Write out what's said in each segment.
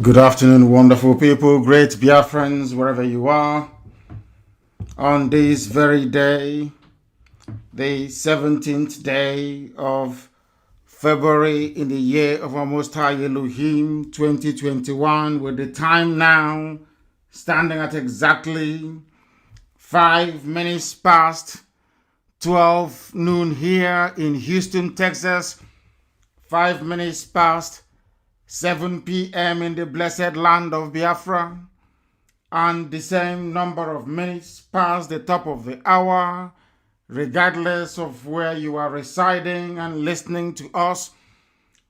Good afternoon, wonderful people, great Biafrans, wherever you are. On this very day, the 17th day of February in the year of our Most High Elohim 2021, with the time now standing at exactly 5 minutes past 12 noon here in Houston, Texas, 5 minutes past 7 p.m. in the blessed land of Biafra, and the same number of minutes past the top of the hour, regardless of where you are residing and listening to us.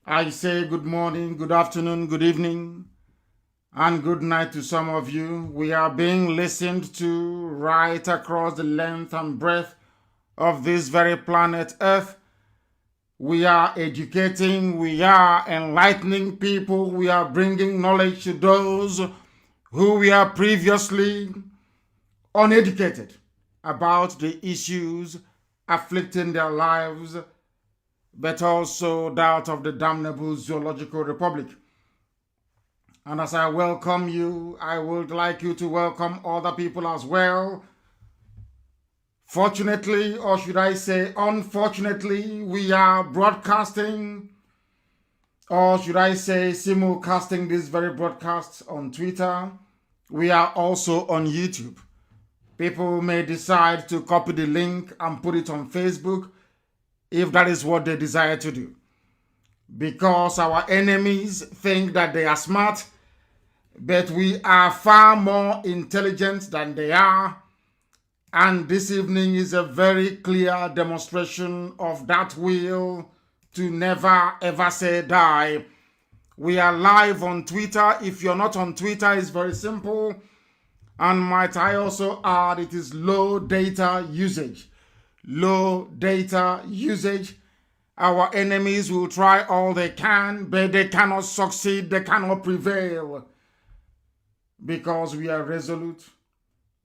I say good morning, good afternoon, good evening, and good night to some of you. We are being listened to right across the length and breadth of this very planet Earth. We are educating, we are enlightening people, we are bringing knowledge to those who were previously uneducated about the issues afflicting their lives, but also that of the damnable zoological republic. And as I welcome you, I would like you to welcome other people as well. Fortunately, or should I say unfortunately, we are broadcasting, or should I say simulcasting this very broadcast on Twitter. We are also on YouTube. People may decide to copy the link and put it on Facebook if that is what they desire to do. Because our enemies think that they are smart, but we are far more intelligent than they are. And this evening is a very clear demonstration of that will to never ever say die. We are live on Twitter. If you're not on Twitter, it's very simple. And might I also add, it is low data usage. Low data usage. Our enemies will try all they can, but they cannot succeed, they cannot prevail. Because we are resolute.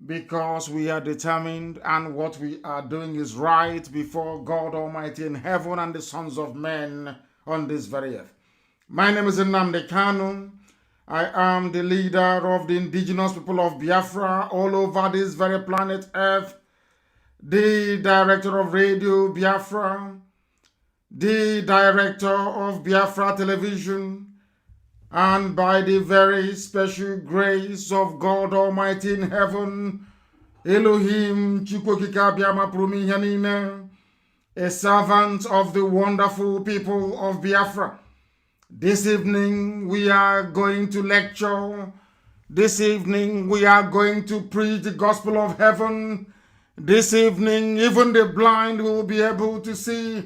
Because we are determined, and what we are doing is right before God Almighty in heaven and the sons of men on this very earth. My name is Nnamdi Kanu. I am the leader of the indigenous people of Biafra all over this very planet earth, the director of Radio Biafra, the director of Biafra Television, and by the very special grace of God Almighty in heaven, Elohim Chukwokika Biama Prumihanine, a servant of the wonderful people of Biafra. This evening we are going to lecture. This evening we are going to preach the gospel of heaven. This evening even the blind will be able to see,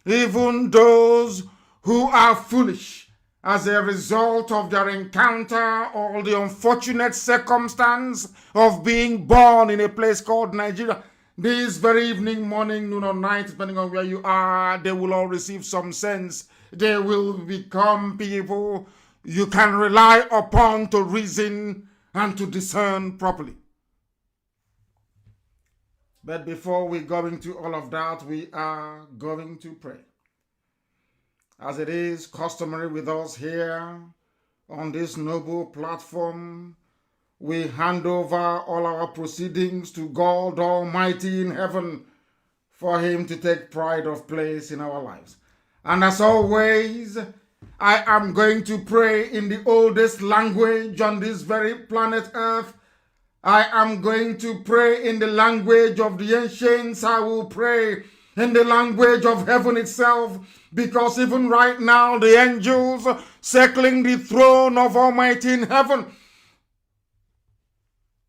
even those who are foolish as a result of their encounter or the unfortunate circumstance of being born in a place called Nigeria. This very evening, morning, noon, or night, depending on where you are, they will all receive some sense. They will become people you can rely upon to reason and to discern properly. But before we go into all of that, we are going to pray. As it is customary with us here on this noble platform, we hand over all our proceedings to God Almighty in heaven for Him to take pride of place in our lives. And as always, I am going to pray in the oldest language on this very planet Earth. I am going to pray in the language of the ancients. I will pray in the language of heaven itself, because even right now the angels circling the throne of Almighty in heaven,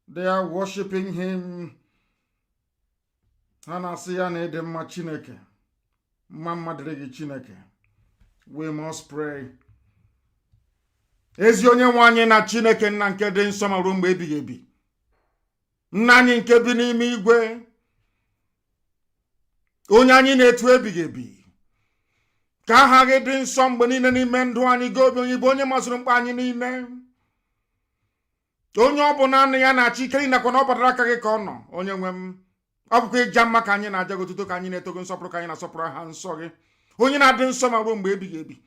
they are worshiping Him. We must pray. Ezi onye nwanyị na Chineke nna nke dị nsọ ma ruo mgbe ebighị ebi. Nna anyị nke bi n'ime igwe, onye anyị na-etu ebighị ebi. Ka aha gị dị nsọ mgbe niile n'ime ndụ anyị, gị obi onye bụ onye mazụrụ mkpa anyị niile. Onye ọ bụ naanị ya na-achị ike nakwa na ọ batara aka gị ka ọ nọ, onye nwe m. Ọ bụkwa ịja mma ka anyị na-aja gị otuto, ka anyị na-eto gị nsọpụrụ, ka anyị na-asọpụrụ aha nsọ gị, onye na-adị nsọ ma ruo mgbe ebighị ebi.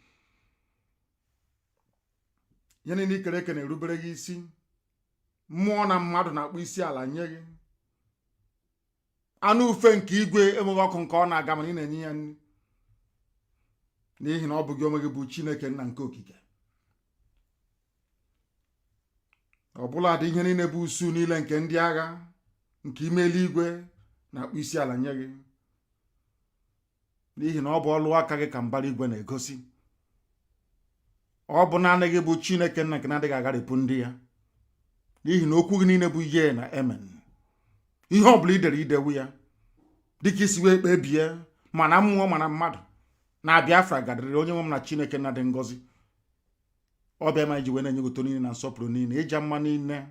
Yene ni kere kene rubere gị isi. Mmụọ na mmadụ na-akpụ isi ala nye gị. Anụ ufe nke igwe enweghị ọkụ nke ọ na-aga mana ị na-enye ya nri. N'ihi na ọ bụ gị onwe gị bụ Chineke nna nke okike. Ọbụla dị ihe niile bụ usu niile nke ndị agha nke ime eluigwe na-akpụ isi ala nye gị. N'ihi na ọ bụ ọlụ aka gị ka mbara igwe na-egosi. Ọ bụ naanị gị bụ Chineke nna nke na-adịghị agharịpụ ndị ya. N'ihi na okwu gị niile bụ ye na amen. Ihe ọ bụla idere idewu ya dịka isi wee kpebie mana mmụọ mana mmadụ na Biafra gadarịrị onye nwe m na Chineke nna dị ngọzi. Ọ bịa ma iji wee na-enye goto niile na nsọpụrụ niile ịja mma niile.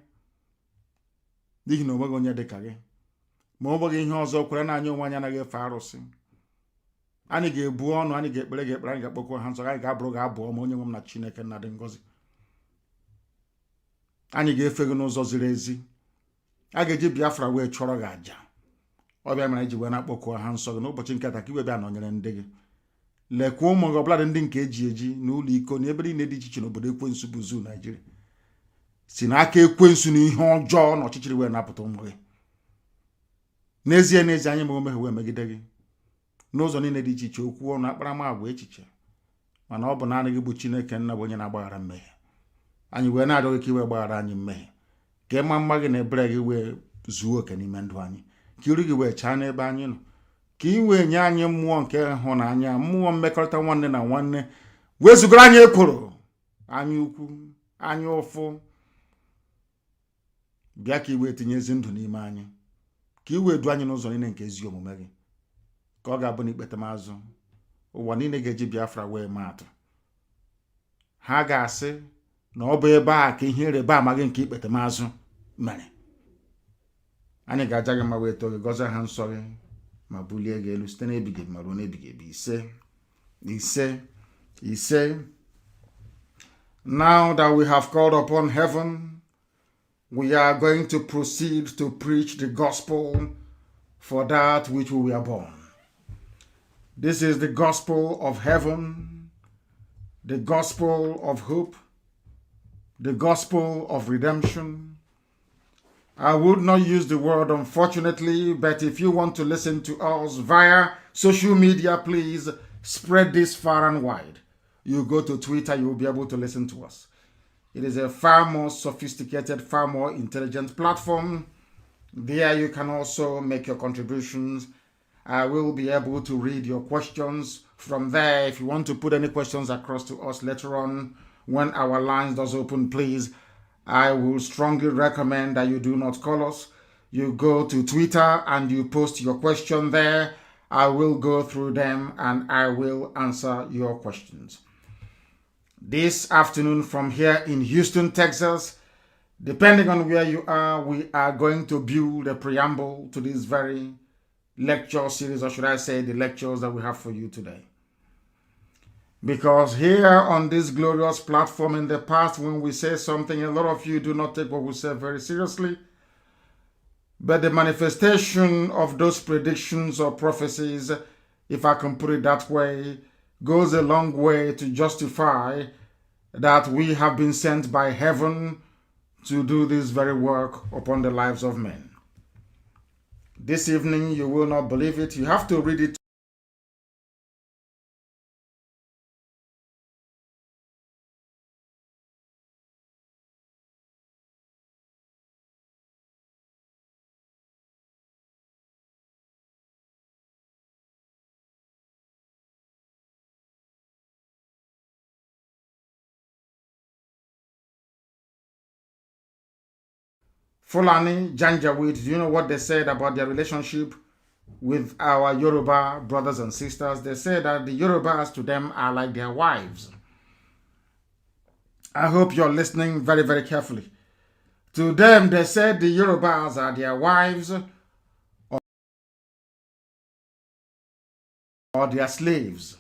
N'ihi na onweghị onye dị ka gị. Ma ọ nweghị ihe ọzọ kwere na anyị onwe anyị anaghị efe arụsị. Anyị ga-ebu ọnụ, anyị ga-ekpere gị ekpere, anyị ga-akpọkọ ha nsọ, anyị ga-abụrụ gị abụọ ma onye nwe m na Chineke nna dị ngọzi. Anyị ga-efe gị n'ụzọ ziri ezi. A ga-eji Biafra wee chọrọ gị aja. Ọ bịa mere iji wee na-akpọkọ ha nsọ gị n'ụbọchị nke taa ka iwe bịa nọnyere ndị gị. Lekwa ụmụ gị ọbụladị ndị nke eji eji n'ụlọ iko na ebe niile dị iche iche n'obodo ekwensu bụ zoo Naijiria. Si n'aka ekwensu na ihe ọjọọ na ọchịchịrị wee napụta ụmụ gị. N'ezie n'ezie anyị ma omehie wee megide gị n'ụzọ niile dị iche iche, okwu ọnụ, akparamagwa, echiche. Mana ọ bụ naanị gị bụ Chineke nna bụ onye na-agbaghara mmehie. Anyị wee na-arịọ gị ka i wee gbaghara anyị mmehie. Ka ịma mma gị na ebere gị wee zuo oke n'ime ndụ anyị. Ka iru gị wee chaa n'ebe anyị nọ. Ka i wee nye anyị mmụọ nke ịhụnanya, mmụọ mmekọrịta nwanne na nwanne. Wee zugara anyị ekworo, anyị ukwu, anyị ụfụ. Bịa ka i wee tinye ezi ndụ n'ime anyị. Ka i wee du anyị n'ụzọ niile nke ezi omume gị. Ka ọ ga-abụ n'ikpetamazụ ụwa niile ga-eji Biafra wee maa atụ. Ha ga-asị na ọ bụ ebe a ka ihe ịrịba ama gị nke ikpetamazụ mere. Anyị ga-aja gị ma wee too gị, gọzie ha nsọ gị ma bulie gị elu site n'ebighị ebi ma ruo n'ebighị ebi. Ise, ise, ise. Now that we have called upon heaven, we are going to proceed to preach the gospel for that which we were born. This is the gospel of heaven, the gospel of hope, the gospel of redemption. I would not use the word unfortunately, but if you want to listen to us via social media, please spread this far and wide. You go to Twitter, you will be able to listen to us. It is a far more sophisticated, far more intelligent platform. There you can also make your contributions. I will be able to read your questions from there. If you want to put any questions across to us later on when our lines does open, please, I will strongly recommend that you do not call us. You go to Twitter and you post your question there. I will go through them and I will answer your questions. This afternoon from here in Houston, Texas, depending on where you are, we are going to build a preamble to this very lecture series, or should I say the lectures that we have for you today. Because here on this glorious platform in the past, when we say something, a lot of you do not take what we say very seriously. But the manifestation of those predictions or prophecies, if I can put it that way, goes a long way to justify that we have been sent by heaven to do this very work upon the lives of men. This evening, you will not believe it. You have to read it. Fulani, Janjaweed, do you know what they said about their relationship with our Yoruba brothers and sisters? They say that the Yorubas to them are like their wives. I hope you're listening very, very carefully. To them, they said the Yorubas are their wives or their slaves.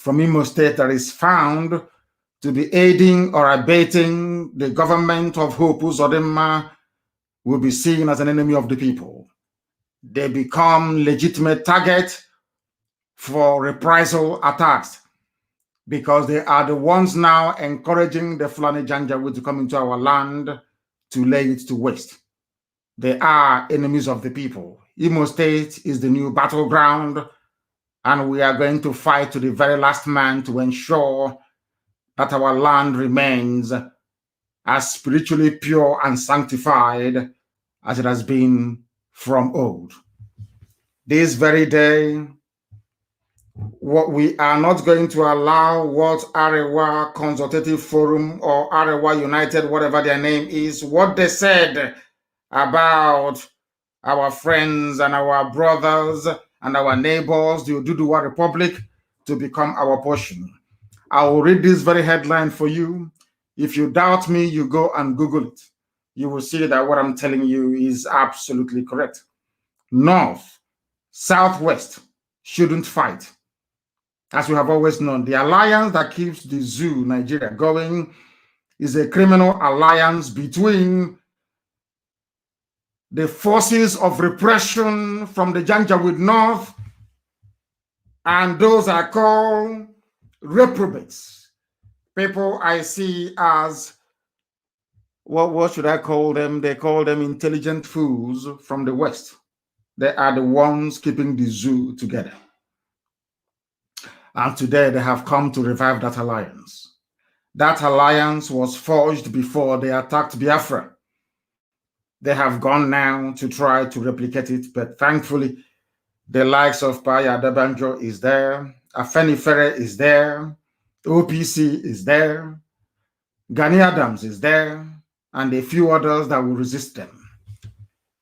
from Imo State that is found to be aiding or abating the government of Hope Uzodinma will be seen as an enemy of the people. They become legitimate target for reprisal attacks because they are the ones now encouraging the Fulani Janjaweed to come into our land to lay it to waste. They are enemies of the people. Imo State is the new battleground, and we are going to fight to the very last man to ensure that our land remains as spiritually pure and sanctified as it has been from old. This very day, what we are not going to allow what Arewa Consultative Forum or Arewa United, whatever their name is, what they said about our friends and our brothers and our neighbors, the Oduduwa Republic, to become our portion. I will read this very headline for you. If you doubt me, you go and Google it. You will see that what I'm telling you is absolutely correct. North, Southwest shouldn't fight. As we have always known, the alliance that keeps the zoo, Nigeria, going is a criminal alliance between the forces of repression from the Janjaweed North and those are called reprobates. People I see as, what should I call them? They call them intelligent fools from the West. They are the ones keeping the zoo together. And today they have come to revive that alliance. That alliance was forged before they attacked Biafra. They have gone now to try to replicate it, but thankfully, the likes of Paya Dabanjo is there, Afenifere is there, OPC is there, Gani Adams is there, and a few others that will resist them.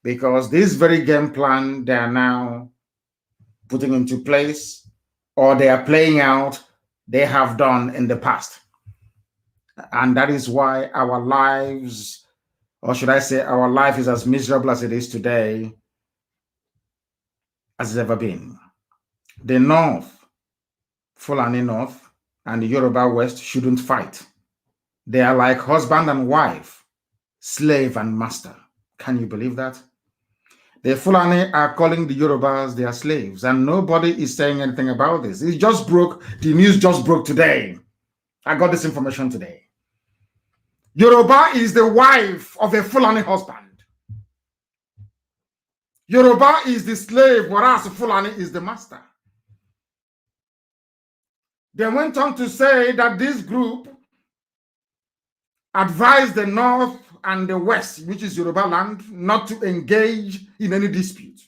Because this very game plan they are now putting into place, or they are playing out, they have done in the past. And that is why our lives, or should I say our life, is as miserable as it is today as it's ever been. The North, Fulani North, and the Yoruba West shouldn't fight. They are like husband and wife, slave and master. Can you believe that? The Fulani are calling the Yorubas their slaves, and nobody is saying anything about this. It just broke, the news just broke today. I got this information today. Yoruba is the wife of a Fulani husband. Yoruba is the slave, whereas Fulani is the master. They went on to say that this group advised the North and the West, which is Yoruba land, not to engage in any dispute.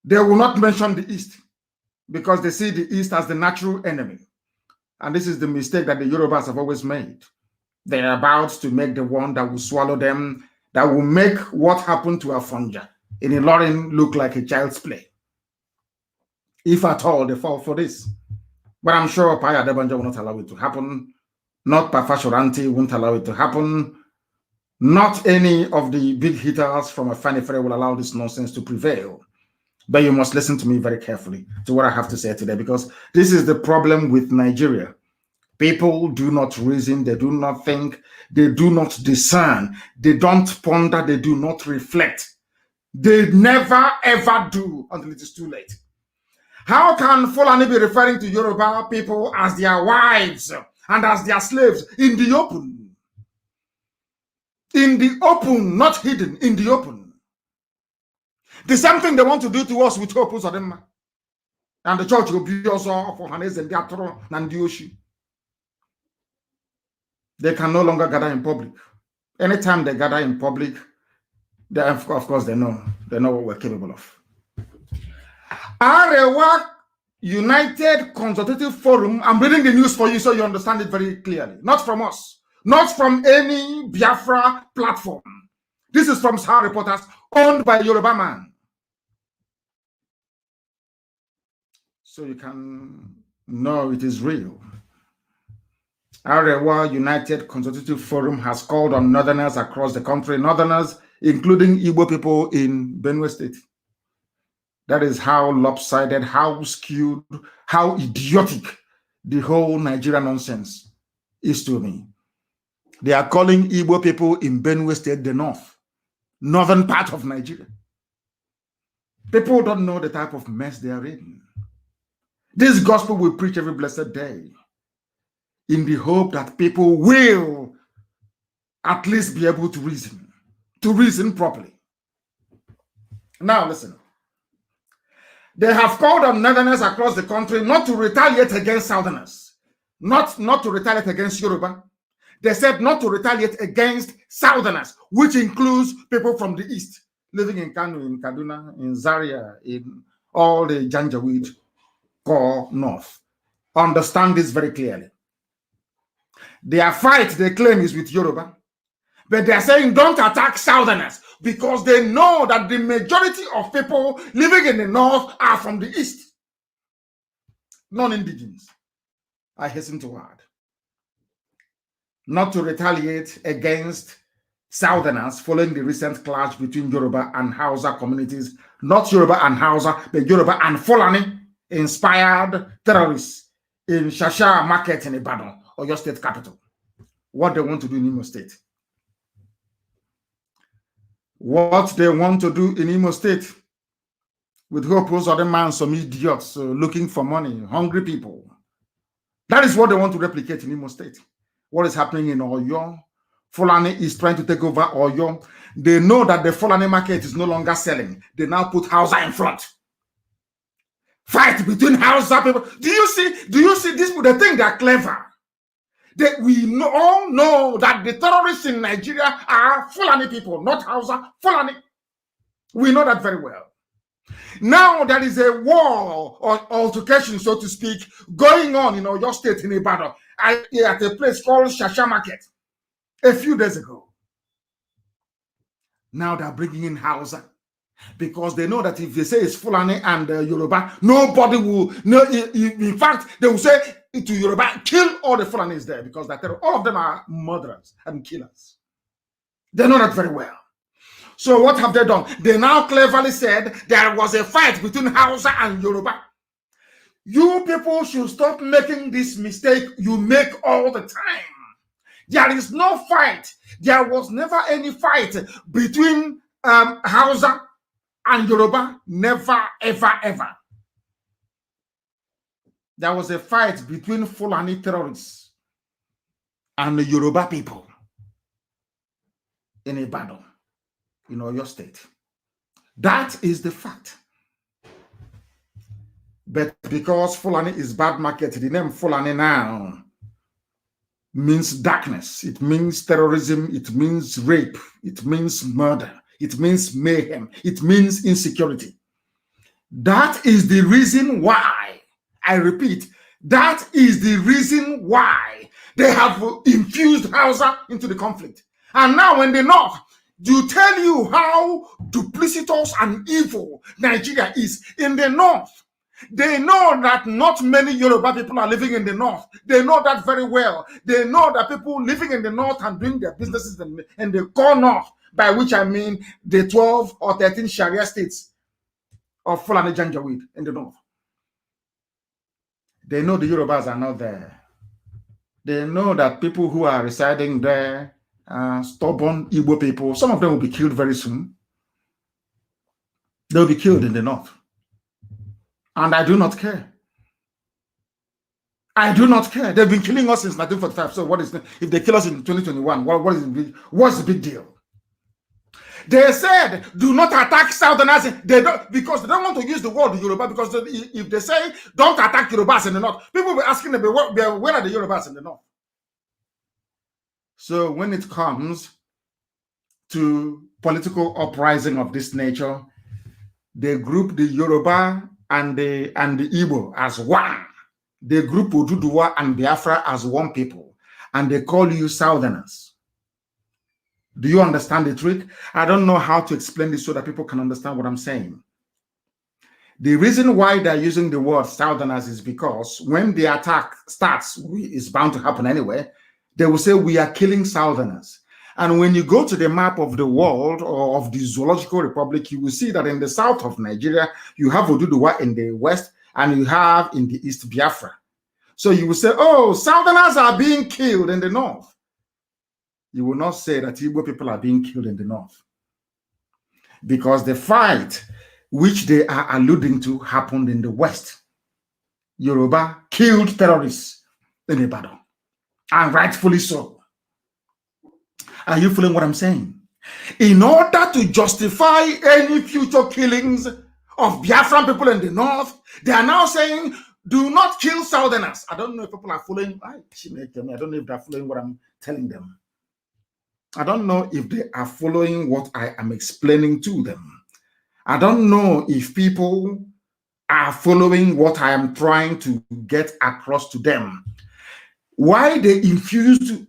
They will not mention the East because they see the East as the natural enemy. And this is the mistake that the Yorubas have always made. They are about to make the one that will swallow them, that will make what happened to Afonja in Ilorin look like a child's play. If at all they fall for this. But I'm sure Paya Debanja will not allow it to happen. Not Pafashoranti won't allow it to happen. Not any of the big hitters from Afenifere will allow this nonsense to prevail. But you must listen to me very carefully to what I have to say today, because this is the problem with Nigeria. People do not reason, they do not think, they do not discern, they don't ponder, they do not reflect. They never ever do until it is too late. How can Fulani be referring to Yoruba people as their wives and as their slaves in the open? In the open, not hidden, in the open. The same thing they want to do to us with Hope Uzodinma. And the church will be also for Hanes and Diaspora and Dioshi. They can no longer gather in public. Anytime they gather in public, they, of course, they know what we're capable of. Arewa United Consultative Forum, I'm reading the news for you so you understand it very clearly. Not from us, not from any Biafra platform. This is from Sahara Reporters, owned by a Yoruba man. So you can know it is real. Arewa United Consultative Forum has called on northerners across the country, northerners including Igbo people in Benue State. That is how lopsided, how skewed, how idiotic the whole Nigeria nonsense is to me. They are calling Igbo people in Benue State the northern part of Nigeria. People don't know the type of mess they are in. This gospel we preach every blessed day in the hope that people will at least be able to reason properly. Now listen. They have called on Northerners across the country not to retaliate against Southerners, not to retaliate against Yoruba. They said not to retaliate against Southerners, which includes people from the East, living in Kanu, in Kaduna, in Zaria, in all the Janjaweed core North. Understand this very clearly. Their fight, they claim, is with Yoruba, but they are saying don't attack Southerners because they know that the majority of people living in the North are from the East, non-indigenous. I hasten to add, not to retaliate against Southerners following the recent clash between Yoruba and Hausa communities, not Yoruba and Hausa, but Yoruba and Fulani inspired terrorists in Shasha Market in Ibadan, or your state capital. What they want to do in Imo State. What they want to do in Imo State with hope those other man, some idiots looking for money, hungry people. That is what they want to replicate in Imo State. What is happening in Oyo? Fulani is trying to take over Oyo. They know that the Fulani market is no longer selling. They now put Hausa in front. Fight between Hausa people. Do you see these people? They think they're clever. We all know that the terrorists in Nigeria are Fulani people, not Hausa, Fulani. We know that very well. Now there is a war or altercation, so to speak, going on in Oyo State in Ibadan at a place called Shasha Market a few days ago. Now they're bringing in Hausa because they know that if they say it's Fulani and Yoruba, nobody will. No, in fact, they will say to Yoruba, kill all the Fulanis there because all of them are murderers and killers. They know that very well. So what have they done? They now cleverly said there was a fight between Hausa and Yoruba. You people should stop making this mistake you make all the time. There is no fight. There was never any fight between Hausa and Yoruba. Never, ever, ever. There was a fight between Fulani terrorists and the Yoruba people in Ibadan, in Oyo State. That is the fact. But because Fulani is bad market, the name Fulani now means darkness. It means terrorism. It means rape. It means murder. It means mayhem. It means insecurity. That is the reason why, I repeat, that is the reason why they have infused Hausa into the conflict. And now when the North, to tell you how duplicitous and evil Nigeria is. In the North, they know that not many Yoruba people are living in the North. They know that very well. They know that people living in the North and doing their businesses in the core North, by which I mean the 12 or 13 Sharia states of Fulani Janjaweed in the North. They know the Yorubas are not there. They know that people who are residing there, stubborn Igbo people, some of them will be killed very soon. They'll be killed in the North. And I do not care. I do not care. They've been killing us since 1945. So what is if they kill us in 2021? What's the big deal? They said, do not attack Southerners. They don't, because they don't want to use the word Yoruba, because if they say, don't attack Yorubas in the North, people will be asking them, where are the Yorubas in the North? So when it comes to political uprising of this nature, they group the Yoruba and the Igbo as one. They group Oduduwa and Biafra as one people, and they call you Southerners. Do you understand the trick? I don't know how to explain this so that people can understand what I'm saying. The reason why they're using the word Southerners is because when the attack starts, it's bound to happen anyway, they will say we are killing Southerners. And when you go to the map of the world or of the Zoological Republic, you will see that in the south of Nigeria, you have Oduduwa in the west and you have in the east Biafra. So you will say, oh, Southerners are being killed in the north. You will not say that Igbo people are being killed in the north. Because the fight which they are alluding to happened in the west. Yoruba killed terrorists in Ibadan, and rightfully so. Are you following what I'm saying? In order to justify any future killings of Biafran people in the north, they are now saying, do not kill Southerners. I don't know if people are following. I don't know if they're following what I'm telling them. I don't know if they are following what I am explaining to them. I don't know if people are following what I am trying to get across to them. Why they infused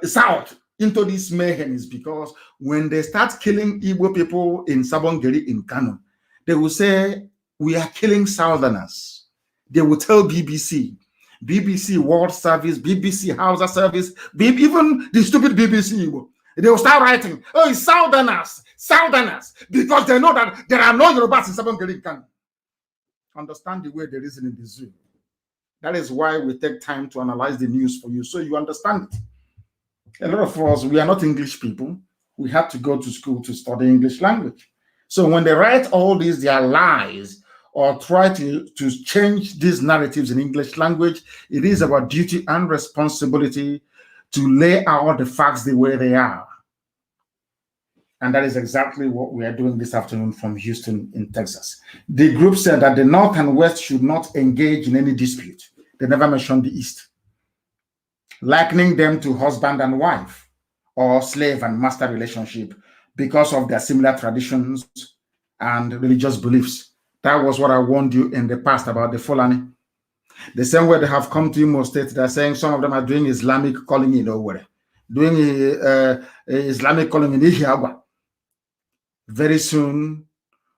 South into this mayhem is because when they start killing Igbo people in Sabongeri in Kano, they will say, we are killing Southerners. They will tell BBC World Service, BBC Hausa Service, even the stupid BBC, they will start writing, oh, it's Southerners, because they know that there are no Yorubas in Sabongeri in Kano. Understand the way there is in the zoo. That is why we take time to analyze the news for you, so you understand it. A lot of us, we are not English people. We have to go to school to study English language. So when they write all these, their lies, or try to change these narratives in English language, it is our duty and responsibility to lay out the facts the way they are. And that is exactly what we are doing this afternoon from Houston in Texas. The group said that the North and West should not engage in any dispute. They never mentioned the East, likening them to husband and wife or slave and master relationship because of their similar traditions and religious beliefs. That was what I warned you in the past about the Fulani. The same way they have come to Imo State, they're saying some of them are doing Islamic calling in Owerri, doing Islamic calling in Ihiagwa. Very soon,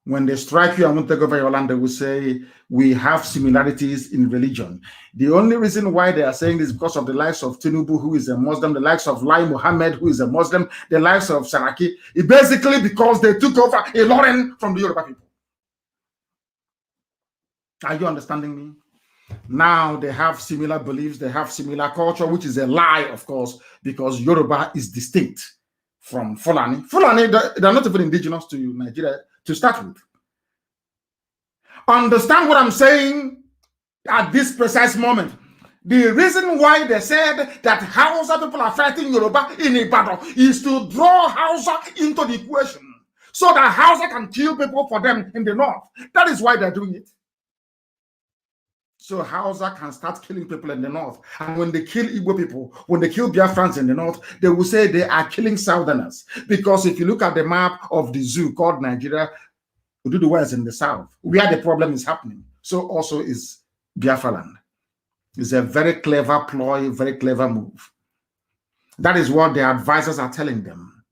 when they strike you and won't take over your land, they will say, we have similarities in religion. The only reason why they are saying this is because of the likes of Tinubu, who is a Muslim, the likes of Lai Mohammed, who is a Muslim, the likes of Saraki. It's basically because they took over a Lauren from the Yoruba people. Are you understanding me? Now they have similar beliefs, they have similar culture, which is a lie, of course, because Yoruba is distinct from Fulani. Fulani, they're not even indigenous to Nigeria to start with. Understand what I'm saying at this precise moment. The reason why they said that Hausa people are fighting Yoruba in Ibadan is to draw Hausa into the equation so that Hausa can kill people for them in the north. That is why they're doing it. So Hausa can start killing people in the north. And when they kill Igbo people, when they kill Biafrans in the north, they will say they are killing Southerners. Because if you look at the map of the zoo called Nigeria, Ududuwa is in the south, where the problem is happening. So also is Biafra land. It's a very clever ploy, very clever move. That is what the advisors are telling them.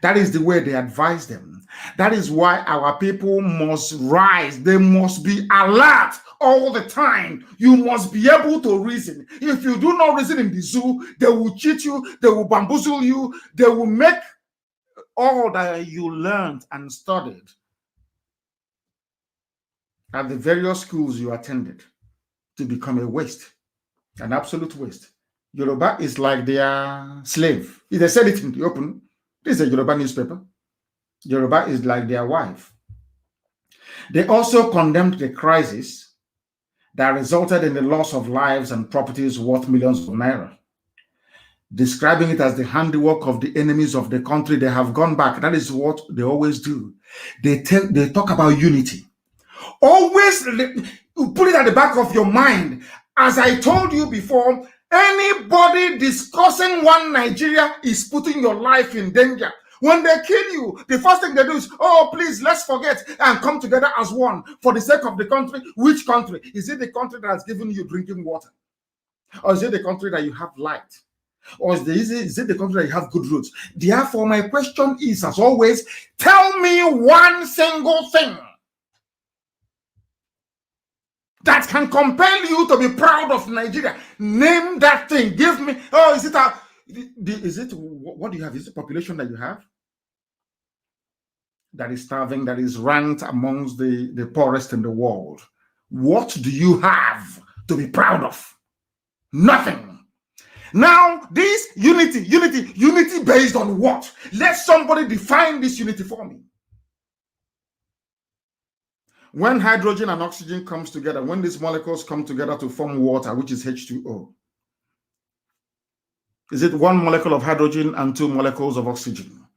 That is the way they advise them. That is why our people must rise. They must be alert all the time. You must be able to reason. If you do not reason in the zoo, they will cheat you, they will bamboozle you, they will make all that you learned and studied at the various schools you attended to become a waste, an absolute waste. Yoruba is like their slave. If they said it in the open, this is a Yoruba newspaper. Yoruba is like their wife. They also condemned the crisis that resulted in the loss of lives and properties worth millions of naira, describing it as the handiwork of the enemies of the country. They have gone back. That is what they always do. They talk about unity. Always put it at the back of your mind. As I told you before, anybody discussing one Nigeria is putting your life in danger. When they kill you, the first thing they do is, oh, please, let's forget and come together as one for the sake of the country. Which country? Is it the country that has given you drinking water? Or is it the country that you have light? Or is it the country that you have good roads? Therefore, my question is, as always, tell me one single thing that can compel you to be proud of Nigeria. Name that thing. Give me, oh, what do you have? Is it the population that you have that is starving, that is ranked amongst the poorest in the world? What do you have to be proud of. Nothing. Now, this unity based on what? Let somebody define this unity for me. When hydrogen and oxygen comes together, when these molecules come together to form water, which is H2O, is it one molecule of hydrogen and two molecules of oxygen?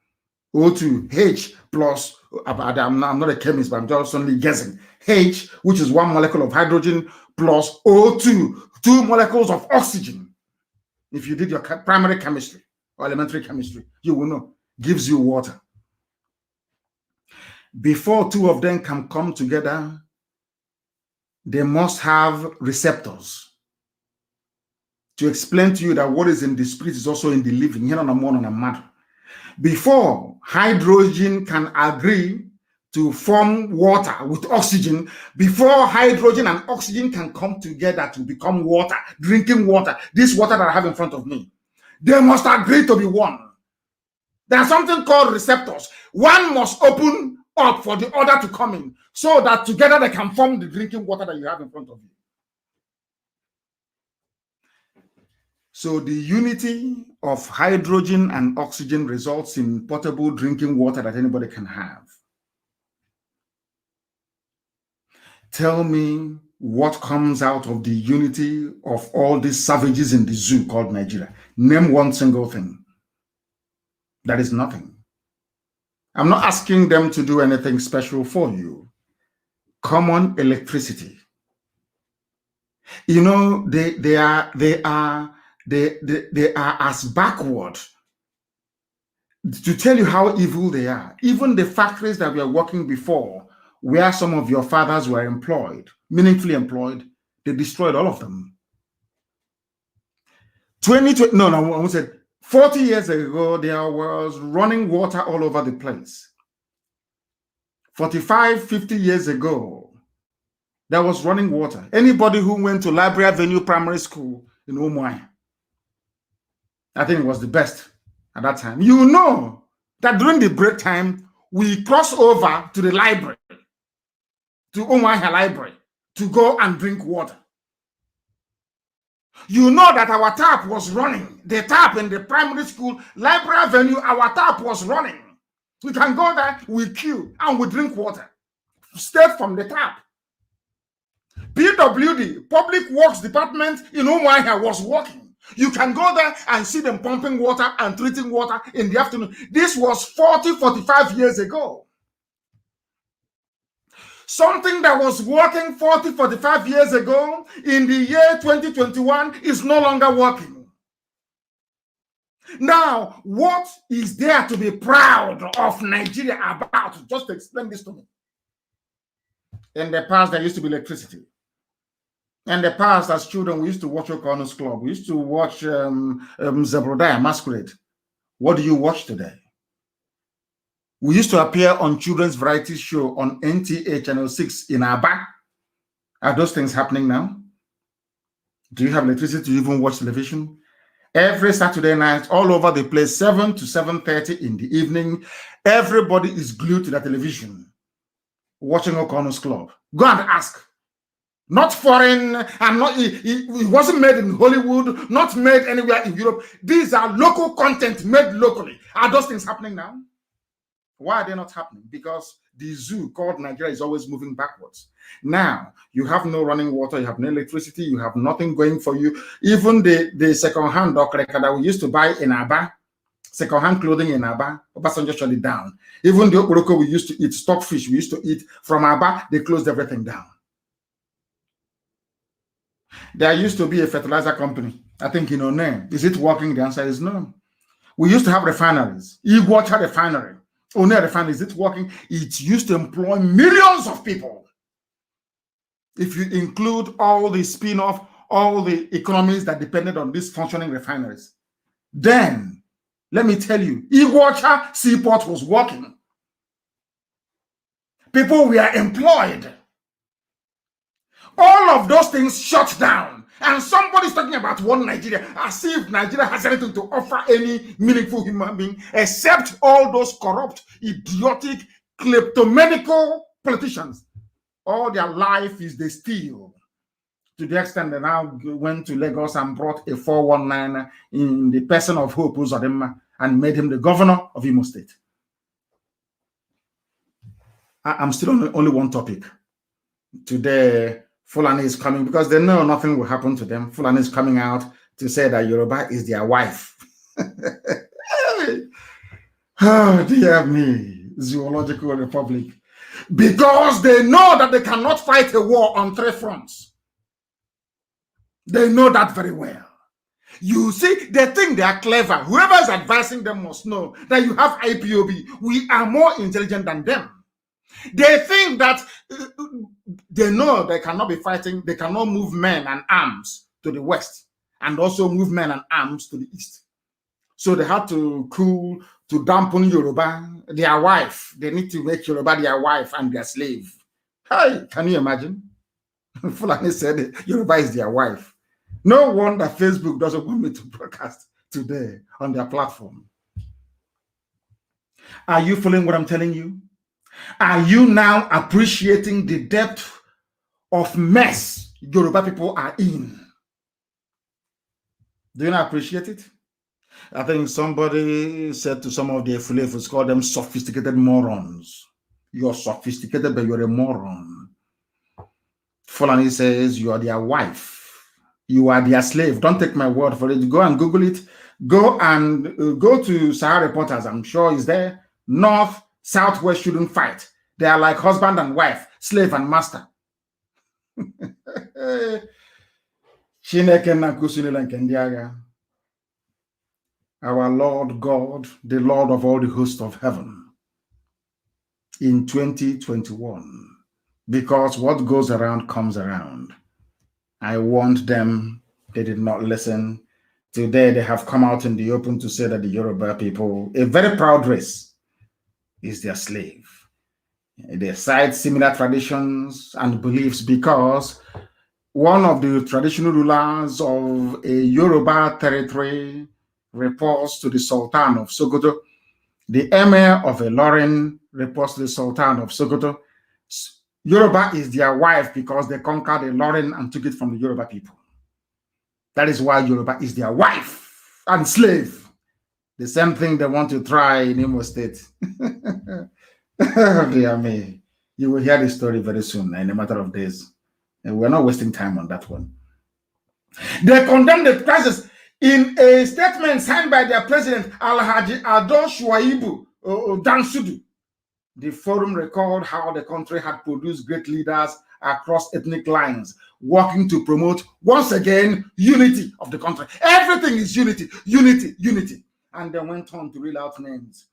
O2, H plus, I'm not a chemist, but I'm just only guessing. H, which is one molecule of hydrogen, plus O2, two molecules of oxygen. If you did your primary chemistry or elementary chemistry, you will know. Gives you water. Before two of them can come together, they must have receptors. To explain to you that what is in the spirit is also in the living. Before hydrogen can agree to form water with oxygen, before hydrogen and oxygen can come together to become water, drinking water, this water that I have in front of me, they must agree to be one. There's something called receptors. One must open up for the other to come in so that together they can form the drinking water that you have in front of you. So the unity of hydrogen and oxygen results in potable drinking water that anybody can have. Tell me what comes out of the unity of all these savages in the zoo called Nigeria. Name one single thing. That is nothing. I'm not asking them to do anything special for you. Common electricity. You know, they are as backward. To tell you how evil they are, even the factories that were working before, where some of your fathers were employed, meaningfully employed, they destroyed all of them. 40 years ago, there was running water all over the place. 45, 50 years ago, there was running water. Anybody who went to Library Avenue Primary School in Umuahia, I think it was the best at that time. You know that during the break time, we cross over to the library, to Umuahia Library, to go and drink water. You know that our tap was running. The tap in the primary school, Library Avenue, our tap was running. We can go there, we queue, and we drink water. Straight from the tap. PWD, Public Works Department in Umuahia, was working. You can go there and see them pumping water and treating water in the afternoon. This was 40, 45 years ago. Something that was working 40, 45 years ago in the year 2021 is no longer working. Now, what is there to be proud of Nigeria about? Just explain this to me. In the past, there used to be electricity. In the past, as children, we used to watch O'Connor's Club. We used to watch Zebrodaya Masquerade. What do you watch today? We used to appear on children's variety show on NTA Channel 6 in Aba. Are those things happening now? Do you have electricity to even watch television? Every Saturday night, all over the place, 7 to 7:30 in the evening, everybody is glued to the television, watching O'Connor's Club. Go and ask. Not foreign, and not it wasn't made in Hollywood, not made anywhere in Europe. These are local content made locally. Are those things happening now? Why are they not happening? Because the zoo called Nigeria is always moving backwards. Now, you have no running water, you have no electricity, you have nothing going for you. Even the second-hand okreka that we used to buy in Aba, second-hand clothing in Aba, Obasanjo shut it down. Even the okoroko we used to eat, stockfish we used to eat from Aba, they closed everything down. There used to be a fertilizer company, I think you know name. Is it working? The answer is no. We used to have refineries. Iguacha refinery. One refinery, is it working? It used to employ millions of people. If you include all the spin-off, all the economies that depended on these functioning refineries. Then, let me tell you, Iguacha seaport was working. People were employed. All of those things shut down. And somebody's talking about one Nigeria, as if Nigeria has anything to offer any meaningful human being, except all those corrupt, idiotic, kleptomaniacal politicians. All their life is they steal, to the extent they now went to Lagos and brought a 419 in the person of Hope Uzodinma and made him the governor of Imo State. I'm still on only one topic. Today, Fulani is coming because they know nothing will happen to them. Fulani is coming out to say that Yoruba is their wife. Oh, dear me, Zoological Republic. Because they know that they cannot fight a war on 3 fronts. They know that very well. You see, they think they are clever. Whoever is advising them must know that you have IPOB. We are more intelligent than them. They think that they know they cannot be fighting, they cannot move men and arms to the west and also move men and arms to the east. So they had to dampen Yoruba, their wife. They need to make Yoruba their wife and their slave. Hey, can you imagine? Fulani said Yoruba is their wife. No wonder Facebook doesn't want me to broadcast today on their platform. Are you following what I'm telling you? Are you now appreciating the depth of mess Yoruba people are in? Do you not appreciate it? I think somebody said to some of the Fulefus, call them sophisticated morons. You're sophisticated, but you're a moron. Fulani says you are their wife. You are their slave. Don't take my word for it. Go and Google it. Go to Sahara Reporters. I'm sure it's there. North, Southwest shouldn't fight. They are like husband and wife, slave and master. Our Lord God, the Lord of all the hosts of heaven, in 2021, because what goes around comes around. I warned them, they did not listen. Today they have come out in the open to say that the Yoruba people, a very proud race, is their slave. They cite similar traditions and beliefs because one of the traditional rulers of a Yoruba territory reports to the Sultan of Sokoto. The Emir of Ilorin reports to the Sultan of Sokoto. Yoruba is their wife because they conquered Ilorin and took it from the Yoruba people. That is why Yoruba is their wife and slave. The same thing they want to try in Imo State. Dear me. You will hear the story very soon, in a matter of days. And we're not wasting time on that one. They condemned the crisis in a statement signed by their president, Alhaji Adon Shuaibu Dansudu. The forum recalled how the country had produced great leaders across ethnic lines, working to promote, once again, unity of the country. Everything is unity, unity, unity. And they went on to reel out names.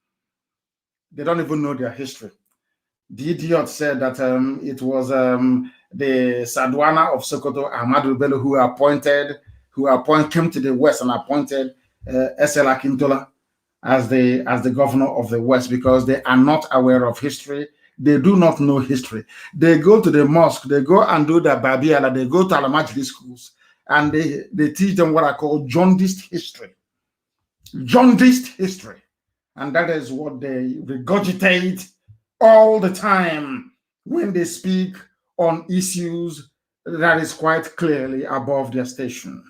They don't even know their history. The idiot said that it was the Sadwana of Sokoto, Ahmadu Bello, who came to the West and appointed S.L. Akintola as the governor of the West because they are not aware of history. They do not know history. They go to the mosque, they go and do the Babiala, they go to Alamajri schools, and they teach them what I call jaundiced history. Jaundiced history. And that is what they regurgitate all the time when they speak on issues that is quite clearly above their station.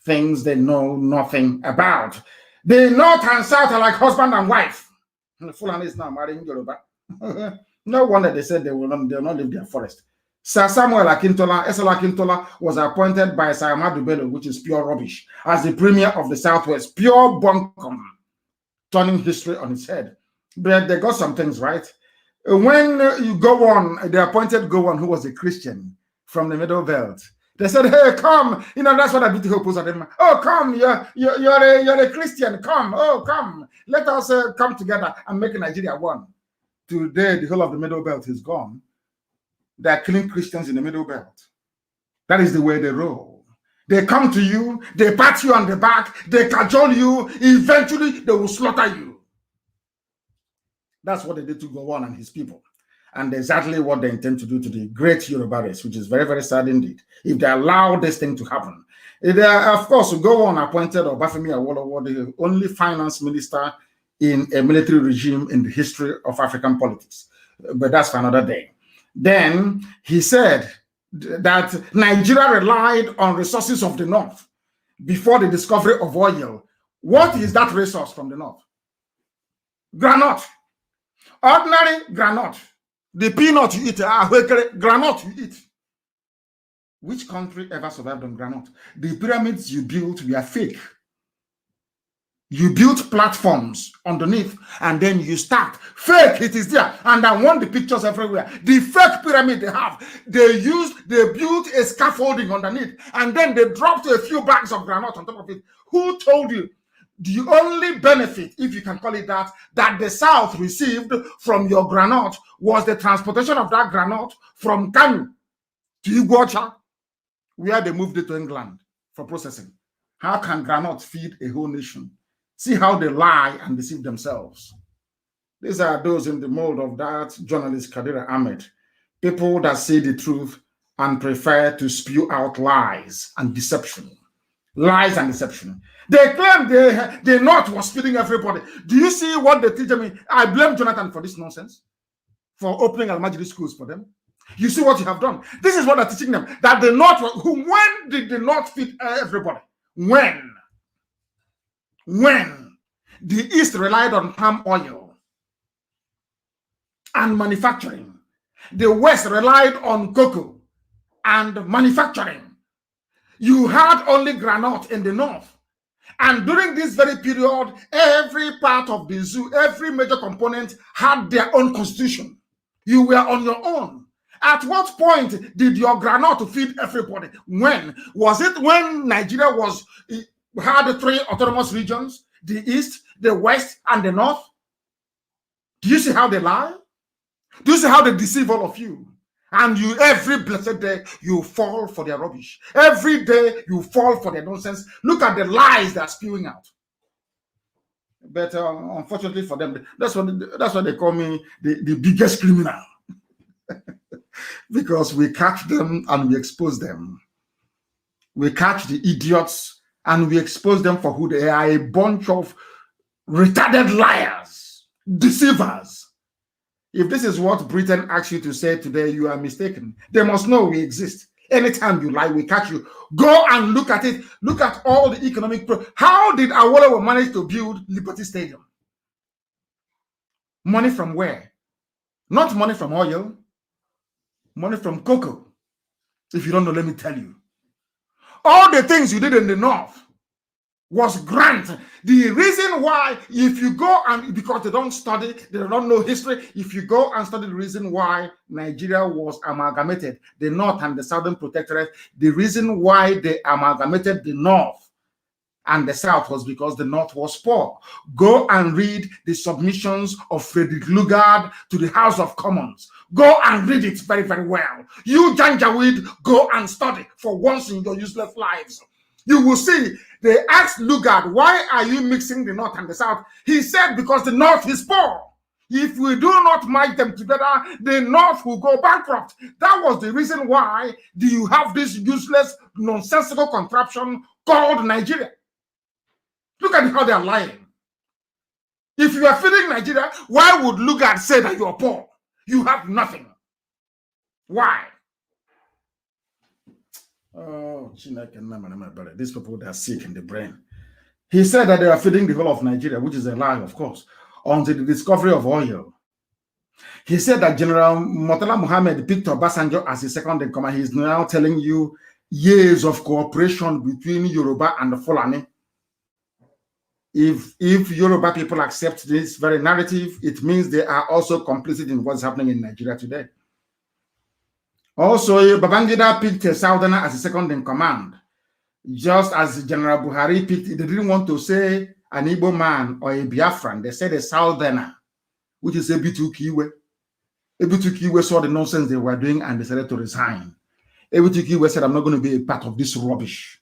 Things they know nothing about. The North and South are like husband and wife. The Fulani is now marrying Yoruba. No wonder they said they will not leave their forest. Sir Samuel Akintola, S.L. Akintola, was appointed by Sir Ahmadu Bello, which is pure rubbish, as the premier of the Southwest, pure bunkum, turning history on its head. But they got some things right. When you go on, they appointed Gowon, who was a Christian from the Middle Belt. They said, "Hey, come! You know that's what I beat the hope was at them. Oh, come! You're a Christian. Come! Oh, come! Let us come together and make Nigeria one." Today, the whole of the Middle Belt is gone. They are killing Christians in the Middle Belt. That is the way they roll. They come to you, they pat you on the back, they cajole you. Eventually, they will slaughter you. That's what they did to Gowon and his people. And exactly what they intend to do to the great Yoruba race, which is very, very sad indeed, if they allow this thing to happen. Of course, Gowon appointed Obafemi Awolowo, the only finance minister in a military regime in the history of African politics. But that's for another day. Then he said that Nigeria relied on resources of the North before the discovery of oil. What is that resource from the North? Granite. Ordinary granite. The peanut you eat, granite you eat. Which country ever survived on granite? The pyramids you built were fake. You built platforms underneath and then you start. Fake, it is there. And I want the pictures everywhere. The fake pyramid they have, they built a scaffolding underneath and then they dropped a few bags of granite on top of it. Who told you? The only benefit, if you can call it that the South received from your granite was the transportation of that granite from Kanu to Iguacha, where they moved it to England for processing. How can granite feed a whole nation? See how they lie and deceive themselves. These are those in the mold of that journalist Kadira Ahmed. People that say the truth and prefer to spew out lies and deception. Lies and deception. They claim the North was feeding everybody. Do you see what they teach me? I blame Jonathan for this nonsense, for opening Almajiri schools for them. You see what you have done. This is what they're teaching them. That the North, when did the North feed everybody? When the East relied on palm oil and manufacturing, the West relied on cocoa and manufacturing. You had only granite in the North. And during this very period, every part of the zoo, every major component had their own constitution. You were on your own. At what point did your granite feed everybody? When? Was it when Nigeria had 3 autonomous regions, the East, the West, and the North? Do you see how they lie? Do you see how they deceive all of you? And you, every blessed day, you fall for their rubbish. Every day, you fall for their nonsense. Look at the lies they're spewing out. But unfortunately for them, that's what they call me, the biggest criminal. Because we catch them and we expose them. We catch the idiots and we expose them for who they are, a bunch of retarded liars, deceivers. If this is what Britain asks you to say today, you are mistaken. They must know we exist. Anytime you lie, we catch you. Go and look at it. Look at all the economic. How did Awolowo manage to build Liberty Stadium? Money from where? Not money from oil. Money from cocoa. If you don't know, let me tell you. All the things you did in the North was grant. The reason why, if you go and, because they don't study, they don't know history, if you go and study the reason why Nigeria was amalgamated, the North and the Southern Protectorate, the reason why they amalgamated the North and the South was because the North was poor. Go and read the submissions of Frederick Lugard to the House of Commons. Go and read it very, very well. You Janjaweed, go and study for once in your useless lives. You will see, they asked Lugard, why are you mixing the North and the South? He said, because the North is poor. If we do not merge them together, the North will go bankrupt. That was the reason why you have this useless, nonsensical contraption called Nigeria. Look at how they are lying. If you are feeding Nigeria, why would Lugard say that you are poor? You have nothing. Why? Oh, these people, they are sick in the brain. He said that they are feeding the whole of Nigeria, which is a lie, of course, until the discovery of oil. He said that General Murtala Muhammad picked Obasanjo as his second in command. He is now telling you years of cooperation between Yoruba and the Fulani. If Yoruba people accept this very narrative, it means they are also complicit in what's happening in Nigeria today. Also, Babangida picked a Southerner as a second in command. Just as General Buhari picked, they didn't want to say an Igbo man or a Biafran. They said a Southerner, which is Ebitu Kiwe. Ebitu Kiwe saw the nonsense they were doing and decided to resign. Ebitu Kiwe said, I'm not going to be a part of this rubbish.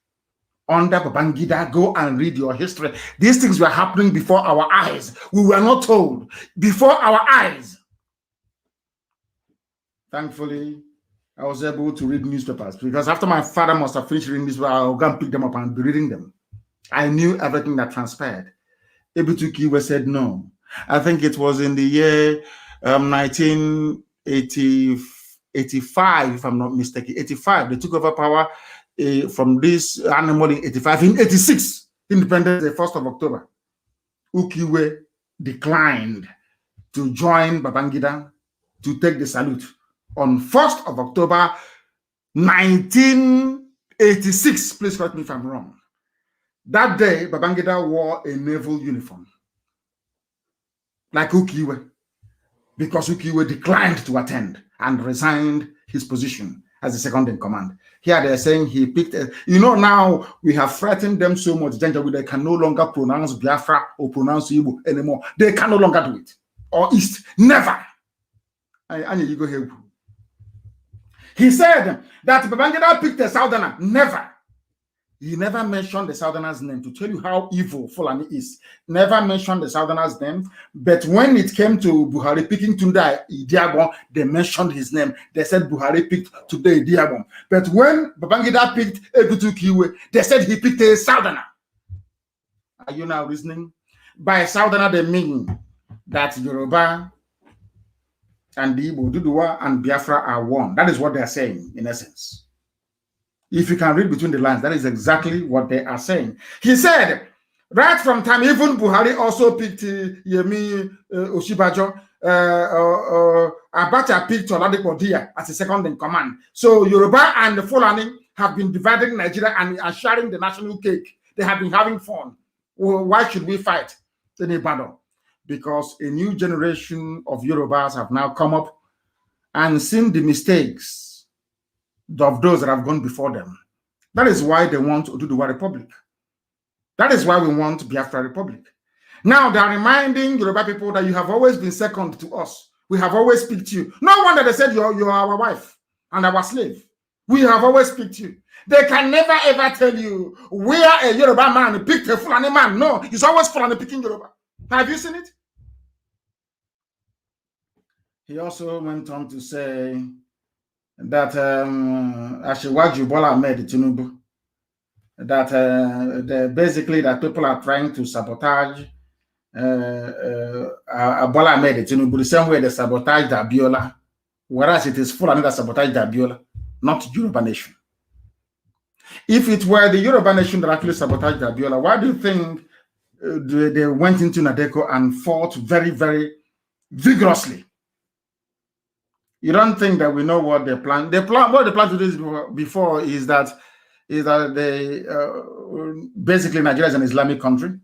Under Babangida, go and read your history. These things were happening before our eyes. We were not told. Before our eyes. Thankfully, I was able to read newspapers because after my father must have finished reading newspapers, I'll go and pick them up and be reading them. I knew everything that transpired. Ebitu Kiwe said no. I think it was in the year 1988 85, if I'm not mistaken, 85. They took over power from this animal in 85. In 86, Independence Day, 1st of October, Ukiwe declined to join Babangida to take the salute on 1st of October 1986. Please correct me if I'm wrong. That day, Babangida wore a naval uniform, like Ukiwe, because Ukiwe declined to attend and resigned his position as the second in command. Here they're saying he picked, now we have threatened them so much, they can no longer pronounce Biafra or pronounce Igbo anymore. They can no longer do it. Or East, never. You go here. He said that Babangida picked a Southerner, never. He never mentioned the Southerner's name to tell you how evil Fulani is. Never mentioned the Southerner's name. But when it came to Buhari picking Tunde Idiagbon, they mentioned his name. They said Buhari picked Tunde Idiagbon. But when Babangida picked Egutu Kiwe, they said he picked a Southerner. Are you now listening? By Southerner, they mean that Yoruba and Igbo, Duduwa and Biafra are one. That is what they are saying, in essence. If you can read between the lines, that is exactly what they are saying. He said, right from time, even Buhari also picked Yemi Oshibajo. Abacha picked Oladipo Dia as a second in command. So Yoruba and the Fulani have been dividing Nigeria and are sharing the national cake. They have been having fun. Well, why should we fight in a battle? Because a new generation of Yorubas have now come up and seen the mistakes of those that have gone before them. That is why they want Oduduwa Republic. That is why we want Biafra Republic. Now they are reminding Yoruba people that you have always been second to us. We have always picked you. No wonder they said you are our wife and our slave. We have always picked you. They can never ever tell you where a Yoruba man picked a Fulani man. No, he's always Fulani picking Yoruba. Have you seen it? He also went on to say that Ashiwaju Bola Ahmed Tinubu, that basically that people are trying to sabotage Bola Ahmed Tinubu the same way they sabotaged Abiola, whereas it is Fulani that sabotaged Abiola, not Yoruba nation. If it were the Yoruba nation that actually sabotaged Abiola, why do you think they went into Nadeko and fought very, very vigorously? You don't think that we know what they plan? What they plan to do before is that they basically Nigeria is an Islamic country.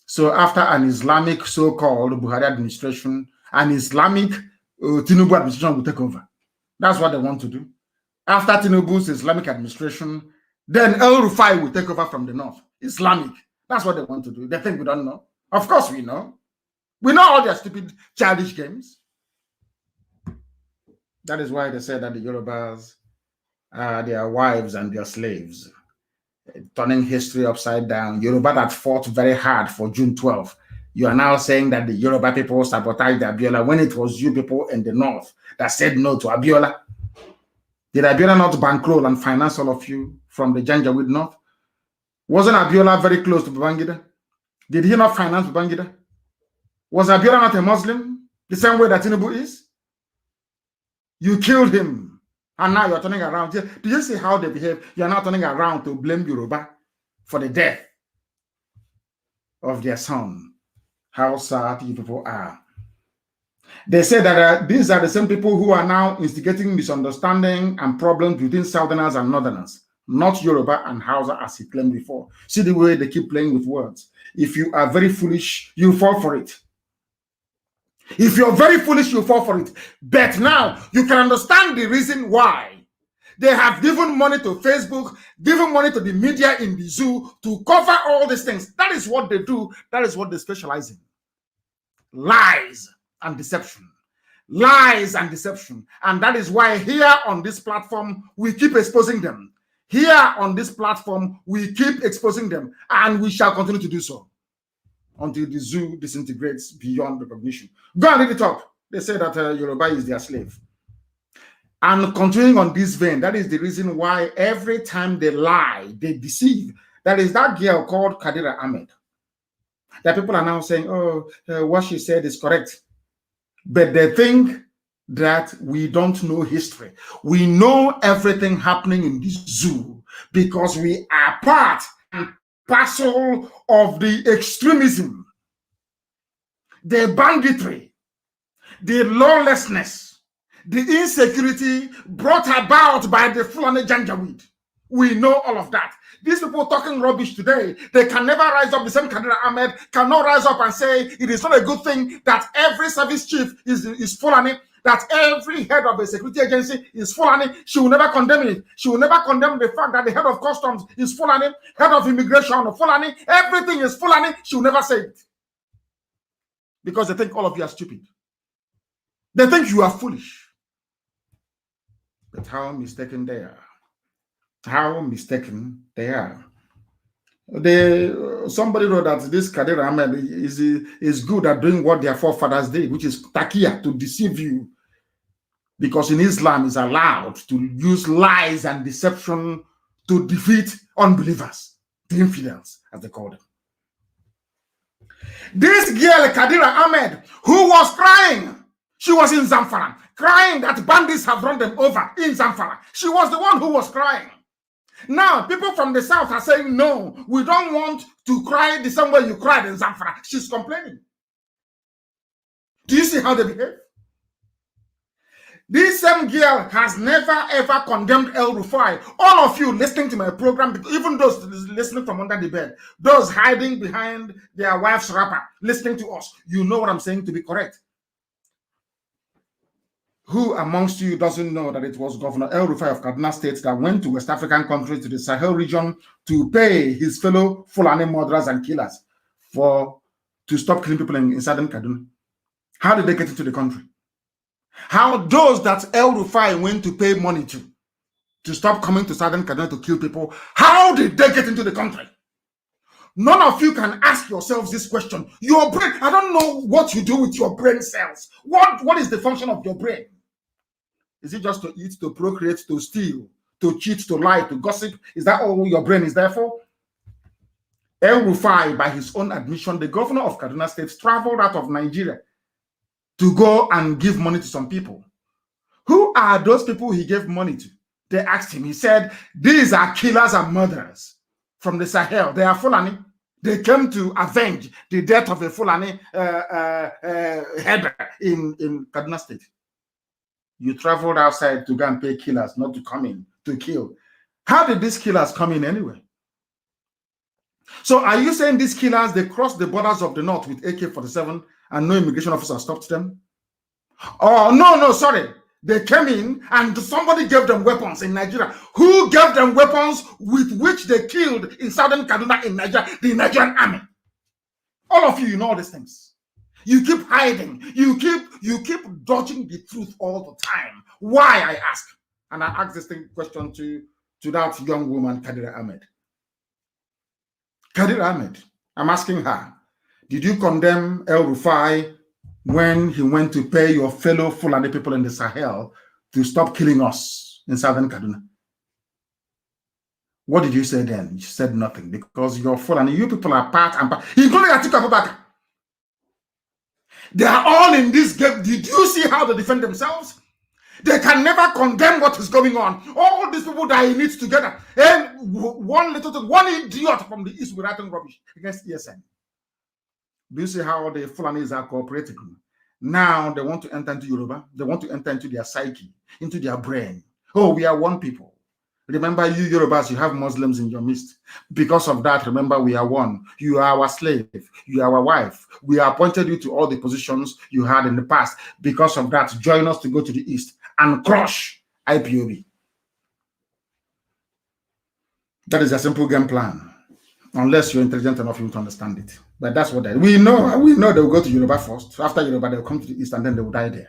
So after an Islamic so-called Buhari administration, an Islamic Tinubu administration will take over. That's what they want to do. After Tinubu's Islamic administration, then El Rufai will take over from the north. Islamic. That's what they want to do. They think we don't know. Of course we know. We know all their stupid childish games. That is why they said that the Yorubas are their wives and their slaves, turning history upside down. Yoruba that fought very hard for June 12th. You are now saying that the Yoruba people sabotaged Abiola when it was you people in the north that said no to Abiola. Did Abiola not bankroll and finance all of you from the Janjaweed north? Wasn't Abiola very close to Babangida? Did he not finance Babangida? Was Abiola not a Muslim the same way that Tinubu is? You killed him, and now you're turning around. Do you see how they behave? You're now turning around to blame Yoruba for the death of their son. How sad you people are. They say that these are the same people who are now instigating misunderstanding and problems between Southerners and Northerners, not Yoruba and Hausa as he claimed before. See the way they keep playing with words. If you are very foolish, you fall for it. If you're very foolish, you fall for it. But now you can understand the reason why they have given money to Facebook, given money to the media in the zoo to cover all these things. That is what they do. That is what they specialize in. Lies and deception. Lies and deception. And that is why here on this platform, we keep exposing them. Here on this platform, we keep exposing them. And we shall continue to do so until the zoo disintegrates beyond recognition. Go and read it up. They say that Yoruba is their slave. And continuing on this vein, that is the reason why every time they lie, they deceive. That is that girl called Kadira Ahmed. That people are now saying, oh, what she said is correct. But they think that we don't know history. We know everything happening in this zoo because we are part and parcel of the extremism, the banditry, the lawlessness, the insecurity brought about by the Fulani Janjaweed. We know all of that. These people talking rubbish today, they can never rise up. The same Kadir Ahmed cannot rise up and say it is not a good thing that every service chief is Fulani, that every head of a security agency is Fulani. She will never condemn it. She will never condemn the fact that the head of customs is Fulani, head of immigration Fulani, everything is Fulani. She will never say it. Because they think all of you are stupid. They think you are foolish. But how mistaken they are. How mistaken they are. Somebody wrote that this Kadir Ahmed is good at doing what their forefathers did, which is takia, to deceive you. Because in Islam, it's allowed to use lies and deception to defeat unbelievers, the infidels, as they call them. This girl, Kadir Ahmed, who was crying, she was in Zamfara, crying that bandits have run them over in Zamfara. She was the one who was crying. Now, people from the south are saying, no, we don't want to cry the same way you cried in Zamfara. She's complaining. Do you see how they behave? This same girl has never ever condemned El Rufai. All of you listening to my program, even those listening from under the bed, those hiding behind their wife's wrapper, listening to us, you know what I'm saying to be correct. Who amongst you doesn't know that it was Governor El Rufai of Kaduna State that went to West African countries, to the Sahel region, to pay his fellow Fulani murderers and killers to stop killing people in southern Kaduna? How did they get into the country? How those that El Rufai went to pay money to stop coming to southern Kaduna to kill people, how did they get into the country? None of you can ask yourselves this question. Your brain, I don't know what you do with your brain cells. What is the function of your brain? Is it just to eat, to procreate, to steal, to cheat, to lie, to gossip? Is that all your brain is there for? El Rufai, by his own admission, the governor of Kaduna State, traveled out of Nigeria to go and give money to some people. Who are those people he gave money to? They asked him. He said, these are killers and murderers from the Sahel. They are Fulani. They came to avenge the death of a Fulani header in Kaduna State. You traveled outside to go and pay killers, not to come in to kill. How did these killers come in anyway? So are you saying these killers, they crossed the borders of the north with AK-47 and no immigration officer stopped them? Oh, no, sorry. They came in and somebody gave them weapons in Nigeria. Who gave them weapons with which they killed in southern Kaduna in Nigeria? The Nigerian army. All of you know all these things. You keep hiding. You keep dodging the truth all the time. Why, I ask? And I ask this question to that young woman, Kadir Ahmed. Kadir Ahmed, I'm asking her, did you condemn El Rufai when he went to pay your fellow Fulani people in the Sahel to stop killing us in southern Kaduna? What did you say then? You said nothing, because you're Fulani. You people are part and part, including Atiku Abubakar. They are all in this game. Did you see how they defend themselves? They can never condemn what is going on. All these people that are in it together. And one idiot from the East will writing rubbish against ESN. Do you see how the Fulanis are cooperating? Now they want to enter into Yoruba. They want to enter into their psyche, into their brain. Oh, we are one people. Remember, you Yorubas, you have Muslims in your midst. Because of that, remember, we are one. You are our slave. You are our wife. We appointed you to all the positions you had in the past. Because of that, join us to go to the East and crush IPOB. That is a simple game plan. Unless you're intelligent enough to understand it. But that's what we know they will go to Yoruba first. After Yoruba, they'll come to the East and then they will die there.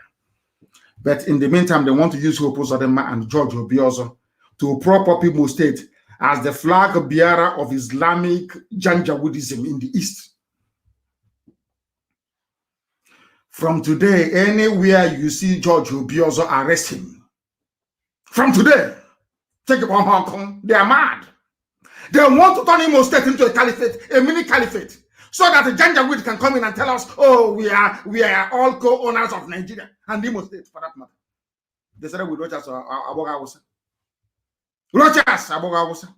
But in the meantime, they want to use Hopo Zodema and George Obiozo to prop up Imo State as the flag bearer of Islamic Janjaweedism in the East. From today, anywhere you see George Obiozo, arrest him. From today, take it on Hong Kong. They are mad. They want to turn Imo State into a caliphate, a mini caliphate. so that the Janjaweed can come in and tell us, oh, we are all co-owners of Nigeria and Imo State, for that matter. They started with Rochas Abogawusa. Rochas Abogawusa.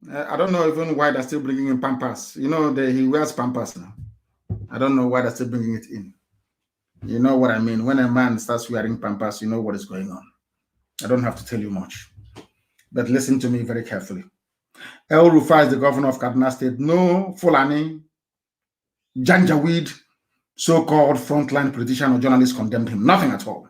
I don't know even why they're still bringing in Pampas. You know, he wears Pampas now. I don't know why they're still bringing it in. You know what I mean? When a man starts wearing Pampas, you know what is going on. I don't have to tell you much. But listen to me very carefully. El Rufai is the governor of Kaduna State. No Fulani, Janjaweed, so-called frontline politician or journalist condemned him. Nothing at all.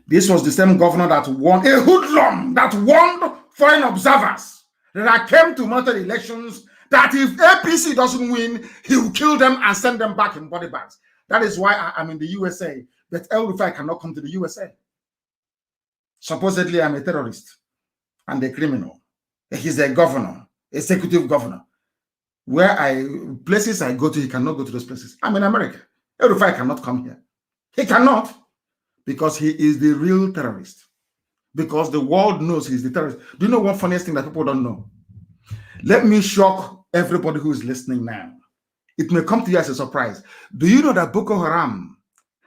This was the same governor that won, a hoodlum that warned foreign observers that came to monitor elections that if APC doesn't win, he will kill them and send them back in body bags. That is why I'm in the USA, but El Rufai cannot come to the USA. Supposedly, I'm a terrorist and a criminal. He's a governor, executive governor. Places I go to, he cannot go to those places. I'm in America. El Rufai cannot come here. He cannot, because he is the real terrorist. Because the world knows he's the terrorist. Do you know one funniest thing that people don't know? Let me shock everybody who is listening now. It may come to you as a surprise. Do you know that Boko Haram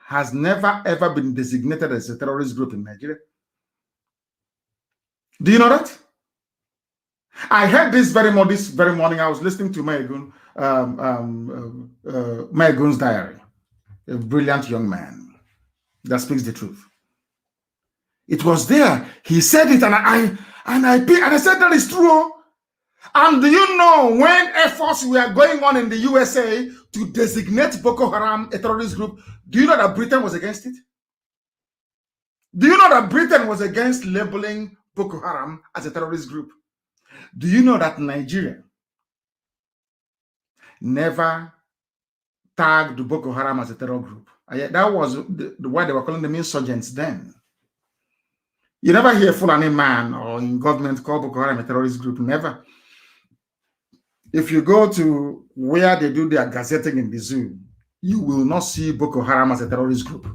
has never ever been designated as a terrorist group in Nigeria? Do you know that? I heard this very morning. I was listening to Maegun's diary, a brilliant young man that speaks the truth. It was there. He said it, and I said that is true. And do you know when efforts were going on in the USA to designate Boko Haram a terrorist group, do you know that Britain was against it? Do you know that Britain was against labeling Boko Haram as a terrorist group? Do you know that Nigeria never tagged Boko Haram as a terror group? That was why they were calling them insurgents then. You never hear Fulani man or in government call Boko Haram a terrorist group, never. If you go to where they do their gazetting in the zoo, you will not see Boko Haram as a terrorist group.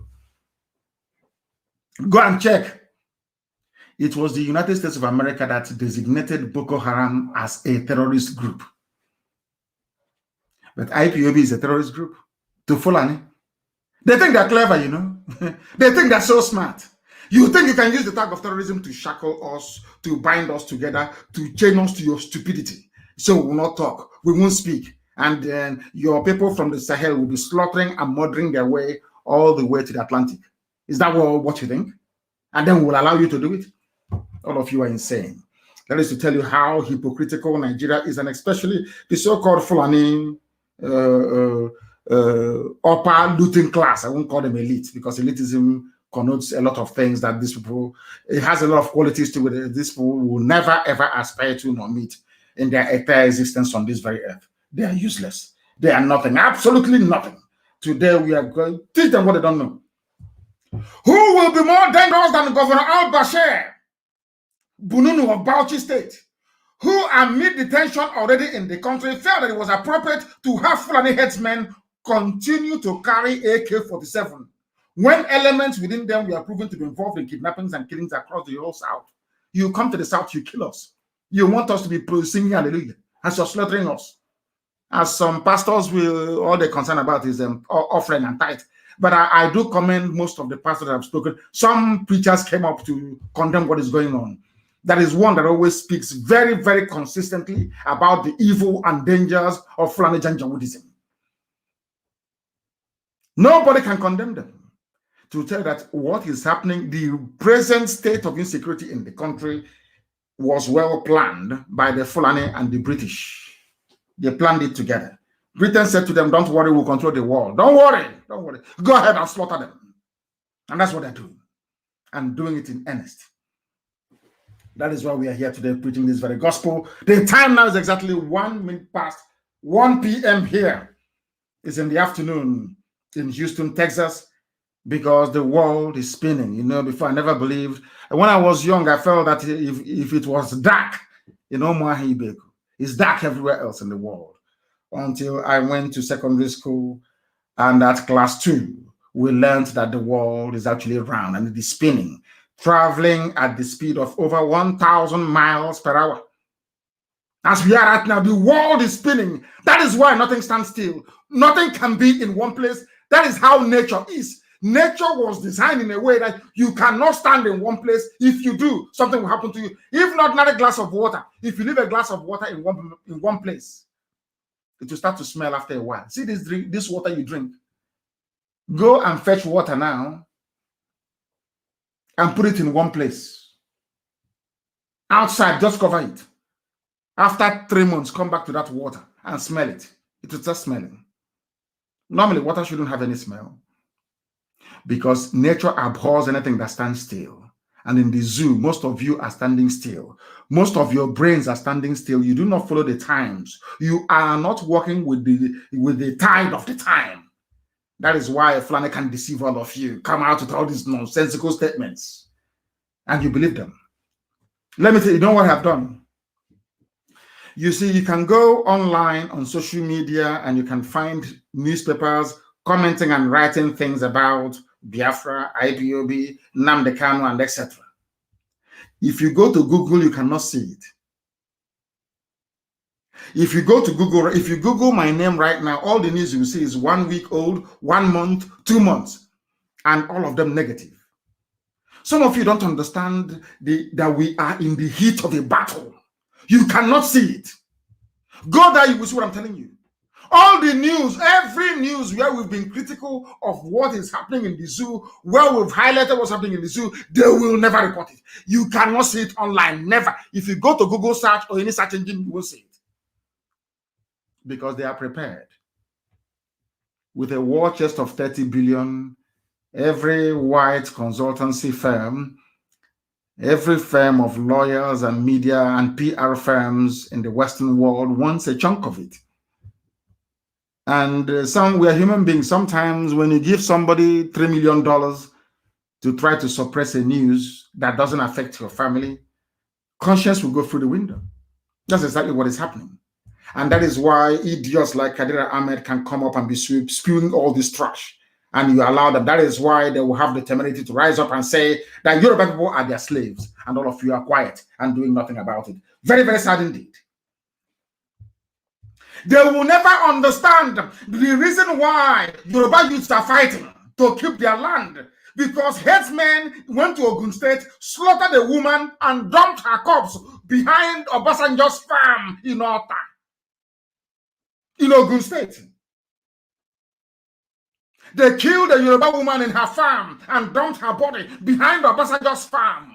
Go and check. It was the United States of America that designated Boko Haram as a terrorist group. But IPOB is a terrorist group to Fulani. They think they're clever, you know. They think they're so smart. You think you can use the tag of terrorism to shackle us, to bind us together, to chain us to your stupidity. So we will not talk, we won't speak. And then your people from the Sahel will be slaughtering and murdering their way all the way to the Atlantic. Is that what you think? And then we will allow you to do it? All of you are insane. That is to tell you how hypocritical Nigeria is, and especially the so-called Fulani upper looting class. I won't call them elite, because elitism connotes a lot of things that these people, it has a lot of qualities to it. These people will never ever aspire to nor meet in their entire existence on this very earth. They are useless. They are nothing, absolutely nothing. Today we are going to teach them what they don't know. Who will be more dangerous than Governor al-Bashir, Bununu of Bauchi State, who amid the tension already in the country felt that it was appropriate to have Fulani headsmen continue to carry AK-47 when elements within them were proven to be involved in kidnappings and killings across the whole South. You come to the South, you kill us. You want us to be singing hallelujah as you're slaughtering us. As some pastors will, all they're concerned about is offering and tithe. But I do commend most of the pastors that have spoken. Some preachers came up to condemn what is going on. That is one that always speaks very, very consistently about the evil and dangers of Fulani Janjaweedism. Nobody can condemn them. To tell that what is happening, the present state of insecurity in the country was well planned by the Fulani and the British. They planned it together. Britain said to them, don't worry, we'll control the world. Don't worry, don't worry. Go ahead and slaughter them. And that's what they're doing. And doing it in earnest. That is why we are here today preaching this very gospel. The time now is exactly 1 minute past 1 p.m. here. It's in the afternoon in Houston, Texas, because the world is spinning. You know, before I never believed. When I was young, I felt that if it was dark, you know, it's dark everywhere else in the world. Until I went to secondary school, and at class 2, we learned that the world is actually round and it is spinning, traveling at the speed of over 1,000 miles per hour. As we are right now, the world is spinning. That is why nothing stands still. Nothing can be in one place. That is how nature is. Nature was designed in a way that you cannot stand in one place. If you do, something will happen to you. If not a glass of water, if you leave a glass of water in one place, it will start to smell after a while. See this water you drink. Go and fetch water now and put it in one place. Outside, just cover it. After 3 months, come back to that water and smell it. It will start smelling. Normally, water shouldn't have any smell because nature abhors anything that stands still. And in the zoo, most of you are standing still. Most of your brains are standing still. You do not follow the times. You are not working with the tide of the time. That is why Fulani can deceive all of you. Come out with all these nonsensical statements. And you believe them. Let me tell you, know what I've done? You see, you can go online on social media and you can find newspapers commenting and writing things about Biafra, IPOB, Nnamdi Kanu, and etc. If you go to Google, you cannot see it. If you go to Google, if you Google my name right now, all the news you will see is 1 week old, 1 month, 2 months, and all of them negative. Some of you don't understand that we are in the heat of a battle. You cannot see it. Go there, you will see what I'm telling you. All the news, every news where we've been critical of what is happening in the zoo, where we've highlighted what's happening in the zoo, they will never report it. You cannot see it online, never. If you go to Google search or any search engine, you will see it. Because they are prepared. With a war chest of 30 billion, every white consultancy firm, every firm of lawyers and media and PR firms in the Western world wants a chunk of it. And we are human beings. Sometimes when you give somebody $3 million to try to suppress a news that doesn't affect your family, conscience will go through the window. That's exactly what is happening. And that is why idiots like Kadir Ahmed can come up and be spewing all this trash. And you allow them. That is why they will have the temerity to rise up and say that Yoruba people are their slaves and all of you are quiet and doing nothing about it. Very, very sad indeed. They will never understand the reason why Yoruba youths are fighting to keep their land. Because headsmen went to Ogun State, slaughtered a woman, and dumped her corpse behind Obasanjo's farm in Ota, in Ogun State. They killed a Yoruba woman in her farm and dumped her body behind Obasanjo's farm.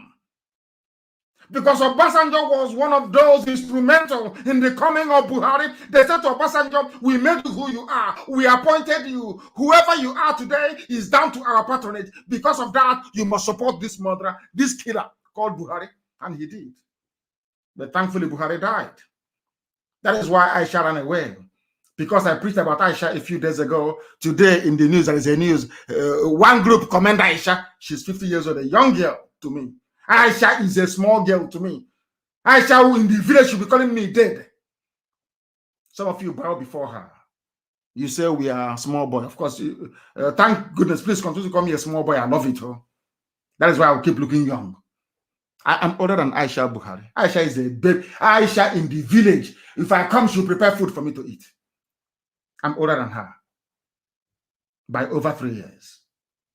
Because Obasanjo was one of those instrumental in the coming of Buhari. They said to Obasanjo, we made you who you are. We appointed you. Whoever you are today is down to our patronage. Because of that, you must support this murderer, this killer called Buhari. And he did. But thankfully, Buhari died. That is why Aisha ran away. Because I preached about Aisha a few days ago. Today in the news, there is a news. One group commend Aisha. She's 50 years old, a young girl to me. Aisha is a small girl to me. Aisha in the village should be calling me dead. Some of you bow before her. You say we are small boy. Of course, thank goodness. Please continue to call me a small boy. I love it. Oh. That is why I will keep looking young. I am older than Aisha Buhari. Aisha is a baby. Aisha in the village. If I come, she'll prepare food for me to eat. I'm older than her by over 3 years.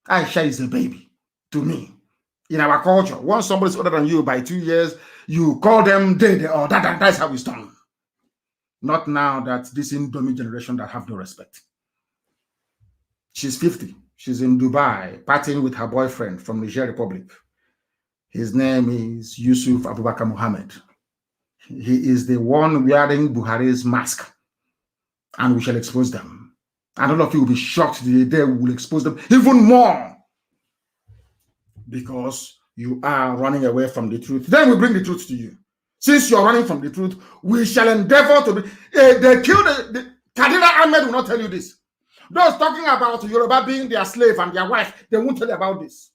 Aisha is a baby to me. In our culture, once somebody's older than you by 2 years, you call them dead or that's how it's done. Not now that this Indomie generation that have no respect. She's 50. She's in Dubai, partying with her boyfriend from Niger Republic. His name is Yusuf Abubakar Mohammed. He is the one wearing Buhari's mask. And we shall expose them. And all of you will be shocked the day we will expose them even more. Because you are running away from the truth. Then we bring the truth to you. Since you're running from the truth, we shall endeavor to be... they killed... Kadira Ahmed will not tell you this. Those talking about Yoruba being their slave and their wife, they won't tell you about this.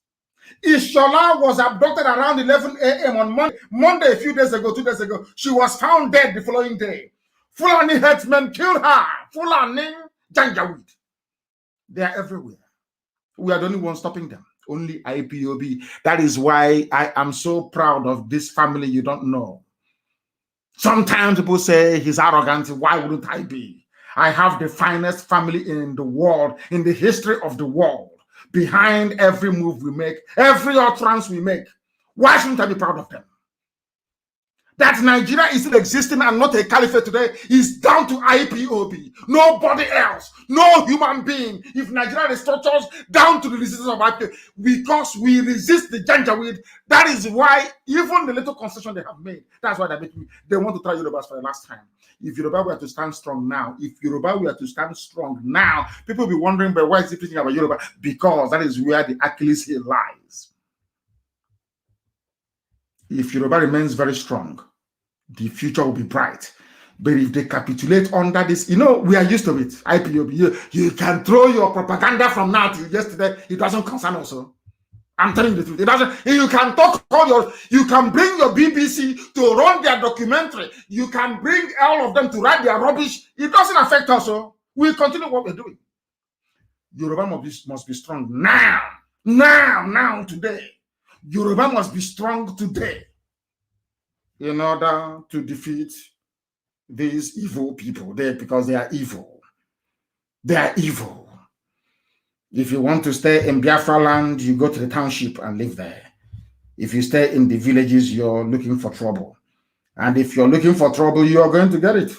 Ishola was abducted around 11 a.m. on Monday, a few days ago, 2 days ago. She was found dead the following day. Fulani headsmen killed her. Fulani Janjaweed. They are everywhere. We are the only ones stopping them. Only IPOB. That is why I am so proud of this family you don't know. Sometimes people say he's arrogant. Why wouldn't I be? I have the finest family in the world, in the history of the world. Behind every move we make, every utterance we make. Why shouldn't I be proud of them? That Nigeria is still existing and not a caliphate today is down to IPOB. Nobody else, no human being. If Nigeria restructures down to the resistance of IPOB, because we resist the Janjaweed, that is why even the little concession they have made, that's why they want to try Yorubas for the last time. If Yoruba were to stand strong now, people will be wondering, but why is he preaching about Yoruba? Because that is where the Achilles heel lies. If Yoruba remains very strong, the future will be bright. But if they capitulate under this, we are used to it. IPOB, you can throw your propaganda from now to yesterday. It doesn't concern us. I'm telling you the truth. It doesn't. You can talk you can bring your BBC to run their documentary. You can bring all of them to write their rubbish. It doesn't affect us. We continue what we're doing. Yoruba must be strong now, today. Yoruba must be strong today in order to defeat these evil people there, because they are evil. They are evil. If you want to stay in Biafra land, you go to the township and live there. If you stay in the villages, you're looking for trouble. And if you're looking for trouble, you are going to get it.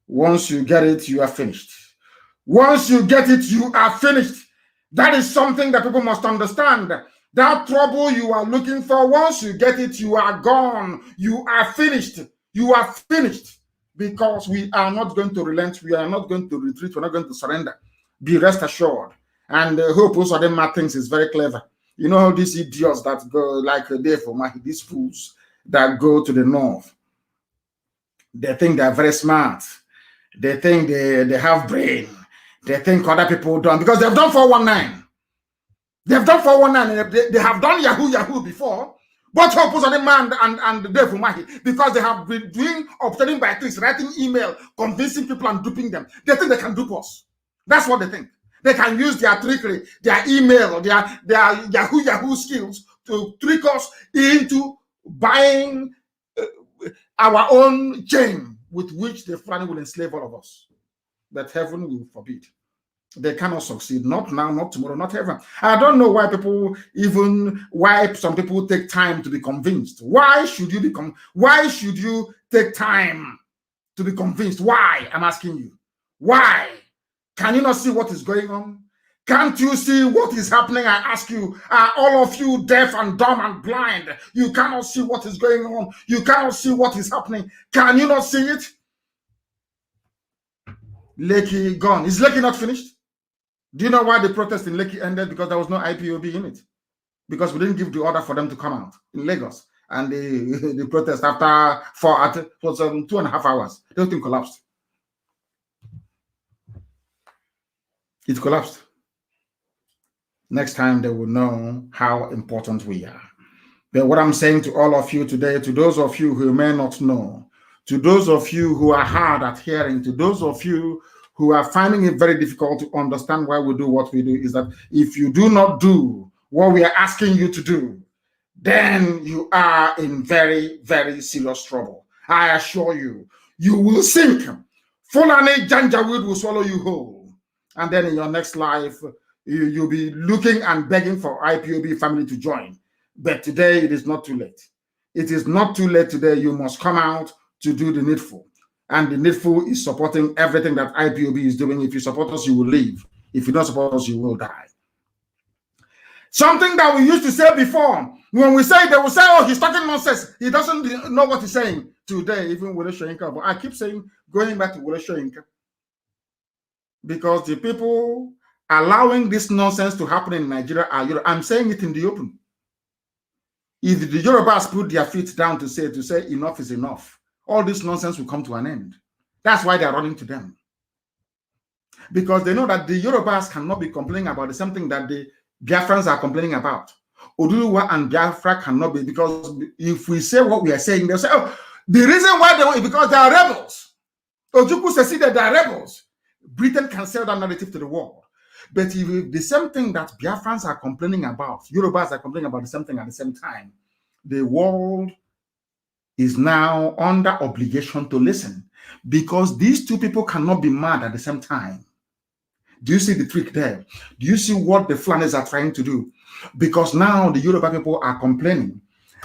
Once you get it, you are finished. Once you get it, you are finished. That is something that people must understand. That trouble you are looking for, once you get it, you are gone. You are finished. You are finished. Because we are not going to relent. We are not going to retreat. We're not going to surrender. Be rest assured. And Hope also them mad things is very clever. You know these idiots that go like these fools that go to the north. They think they're very smart. They think they have brain. They think other people don't, because they've done 419. They've done 419. They have done Yahoo before. But Hope was on the man and the devil because they have been obtaining by tricks, writing email, convincing people and duping them. They think they can dupe us. That's what they think. They can use their trickery, their email, their Yahoo skills to trick us into buying our own chain with which the Fulani will enslave all of us. But heaven will forbid. They cannot succeed. Not now, not tomorrow, not ever. I don't know why some people take time to be convinced. Why should you take time to be convinced? Why? I'm asking you. Why? Can you not see what is going on? Can't you see what is happening? I ask you, are all of you deaf and dumb and blind? You cannot see what is going on. You cannot see what is happening. Can you not see it? Lekki gone. Is Lekki not finished? Do you know why the protest in Lekki ended? Because there was no IPOB in it. Because we didn't give the order for them to come out in Lagos. And the protest after 2.5 hours, the whole thing collapsed. It collapsed. Next time they will know how important we are. But what I'm saying to all of you today, to those of you who may not know, to those of you who are hard at hearing, to those of you who are finding it very difficult to understand why we do what we do, is that if you do not do what we are asking you to do, then you are in very, very serious trouble. I assure you, you will sink. Fulani Janjaweed will swallow you whole. And then in your next life, you'll be looking and begging for IPOB family to join. But today, it is not too late. It is not too late today. You must come out to do the needful. And the needful is supporting everything that IPOB is doing. If you support us, you will live. If you don't support us, you will die. Something that we used to say before, when we say, they will say, oh, he's talking nonsense. He doesn't know what he's saying. Today, even Wole Soyinka. But I keep saying, going back to Wole Soyinka, because the people allowing this nonsense to happen in Nigeria are Yoruba. I'm saying it in the open. If the Yorubas put their feet down to say enough is enough, all this nonsense will come to an end. That's why they're running to them. Because they know that the Yorubas cannot be complaining about the same thing that the Biafrans are complaining about. Oduduwa and Biafra cannot be, because if we say what we are saying, they'll say, oh, the reason why they want it because they are rebels. Ojukwu says that they are rebels. Britain can sell that narrative to the world. But if the same thing that Biafrans are complaining about, Yorubas are complaining about the same thing at the same time, the world is now under obligation to listen, because these two people cannot be mad at the same time. Do you see the trick there? Do you see what the Fulanis are trying to do? Because now the Yoruba people are complaining,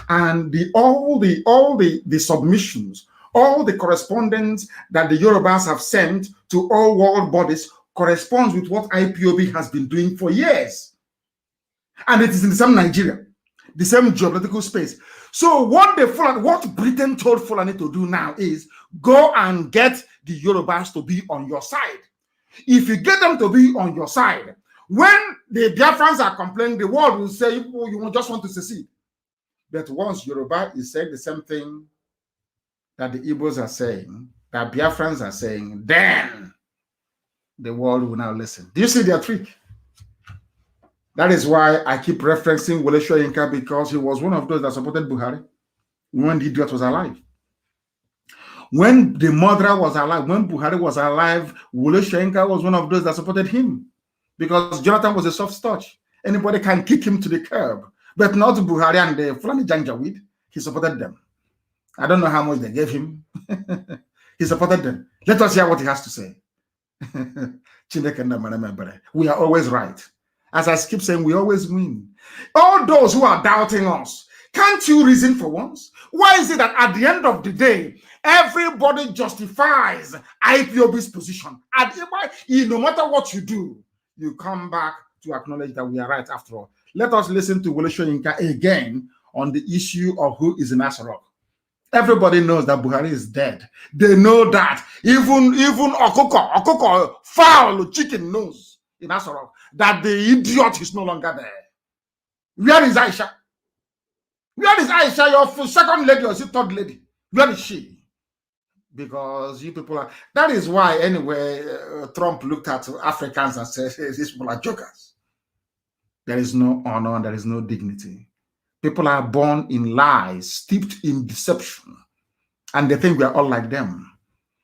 and all the submissions, all the correspondence that the Yorubas have sent to all world bodies corresponds with what IPOB has been doing for years. And it is in the same Nigeria, the same geopolitical space. So what Britain told Fulani to do now is go and get the Yorubas to be on your side. If you get them to be on your side, when the Biafrans are complaining, the world will say, oh, you just want to secede. But once Yoruba is saying the same thing that the Igbos are saying, that Biafrans are saying, then the world will now listen. Do you see their trick? That is why I keep referencing Wole Soyinka, because he was one of those that supported Buhari when the idiot was alive. When the murderer was alive, when Buhari was alive, Wole Soyinka was one of those that supported him, because Jonathan was a soft touch. Anybody can kick him to the curb, but not Buhari and the Fulani Janjaweed. He supported them. I don't know how much they gave him. He supported them. Let us hear what he has to say. We are always right. As I keep saying, we always win. All those who are doubting us, can't you reason for once? Why is it that at the end of the day, everybody justifies IPOB's position? And no matter what you do, you come back to acknowledge that we are right after all. Let us listen to Wole Soyinka again on the issue of who is in Asarok. Everybody knows that Buhari is dead. They know that. Even Okoko, fowl, chicken knows in Asarok that the idiot is no longer there. Where is Aisha? Where is Aisha, your second lady or third lady? Where is she? Because you people are, that is why anyway, Trump looked at Africans and said, hey, these people are jokers. There is no honor and there is no dignity. People are born in lies, steeped in deception, and they think we are all like them.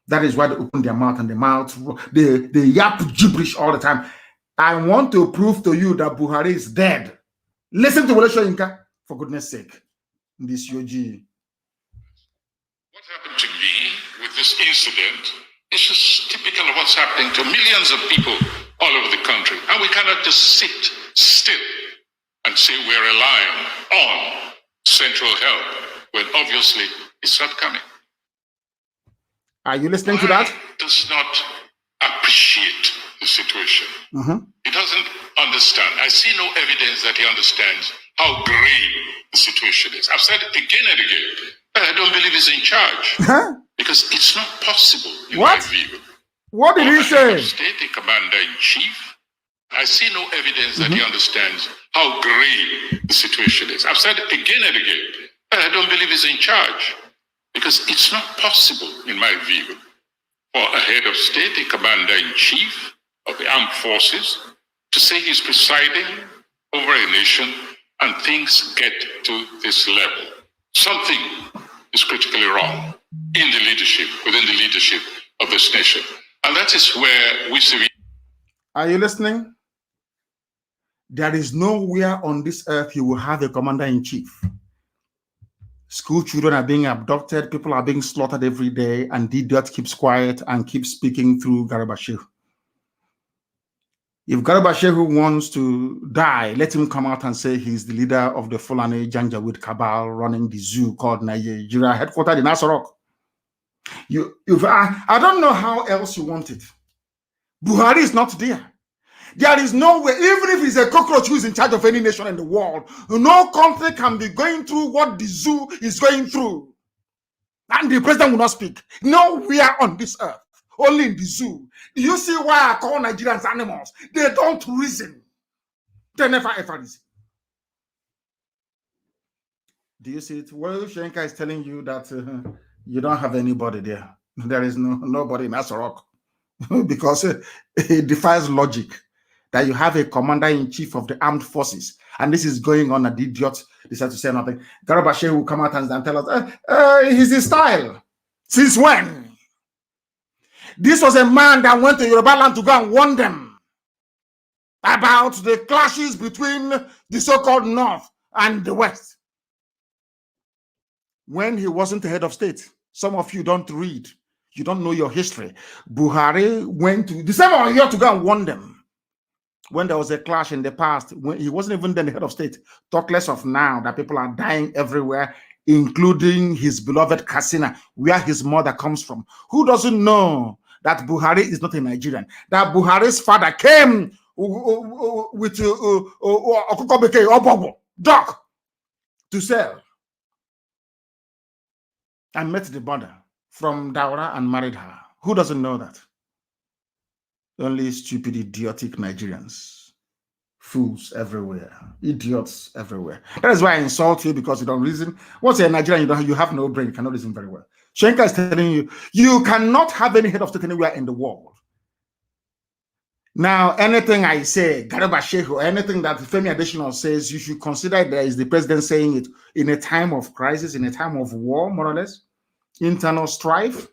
That is why they open their mouth and they yap gibberish all the time. I want to prove to you that Buhari is dead. Listen to Wole Soyinka, for goodness sake. This UG. What happened to me with this incident is just typical of what's happening to millions of people all over the country. And we cannot just sit still and say we're relying on central help when obviously it's not coming. Are you listening to that? Does not appreciate the situation. He doesn't understand. I see no evidence that he understands how grave the situation is. I've said it again and again. I don't believe he's in charge. Because it's not possible in my view. What did he say? State, the commander-in-chief. I see no evidence that he understands how grave the situation is. I've said it again and again. I don't believe he's in charge. Because it's not possible, in my view, for a head of state, a commander-in-chief of the armed forces, to say he's presiding over a nation and things get to this level. Something is critically wrong in the leadership, within the leadership of this nation. And that is where we see. Are you listening? There is nowhere on this earth you will have a commander-in-chief. School children are being abducted, people are being slaughtered every day, and the idiot keeps quiet and keeps speaking through Garba Shehu. If Garba Shehu wants to die, let him come out and say he's the leader of the Fulani Janjaweed cabal running the zoo called Nigeria, headquartered in Asarok. I don't know how else you want it. Buhari is not there. There is no way, even if he's a cockroach who is in charge of any nation in the world, no country can be going through what the zoo is going through. And the president will not speak. Nowhere on this earth, only in the zoo. Do you see why I call Nigerians animals? They don't reason. They never ever reason. Do you see it? Well, Shenka is telling you that you don't have anybody there. There is nobody in Asarok. Because it defies logic that you have a commander-in-chief of the armed forces, and this is going on, and the idiot decided to say nothing. Garba Shehu will come out and tell us, he's his style. Since when? This was a man that went to Yoruba land to go and warn them about the clashes between the so-called North and the West. when he wasn't the head of state. Some of you don't read. You don't know your history. Buhari went to the same one here to go and warn them when there was a clash in the past. When he wasn't even then the head of state. Talk less of now that people are dying everywhere, including his beloved Katsina, where his mother comes from. Who doesn't know that Buhari is not a Nigerian? That Buhari's father came with duck to sell and met the mother from Daura and married her. Who doesn't know that? Only stupid, idiotic Nigerians. Fools everywhere. Idiots everywhere. That is why I insult you, because you don't reason. Once you're a Nigerian, you have no brain. You cannot reason very well. Shenka is telling you, you cannot have any head of state anywhere in the world. Now, anything I say, Garba Sheikh, or anything that Femi Additional says, you should consider there is the president saying it in a time of crisis, in a time of war, more or less, internal strife,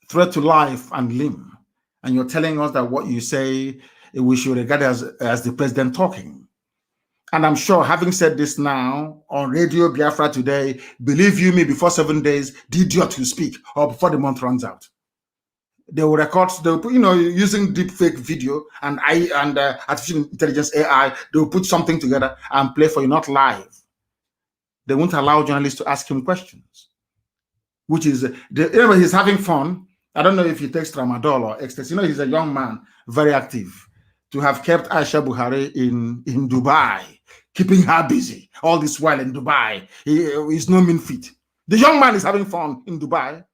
threat to life and limb. And you're telling us that what you say, we should regard as the president talking. And I'm sure, having said this now on Radio Biafra today, believe you me, before 7 days, the idiot will speak, or before the month runs out. They will record, they'll put, using deep fake video and artificial intelligence AI, they'll put something together and play for you, not live. They won't allow journalists to ask him questions, which is, he's having fun. I don't know if he takes tramadol or ecstasy. He's a young man, very active. To have kept Aisha Buhari in Dubai, keeping her busy all this while in Dubai, he's no mean feat. The young man is having fun in Dubai.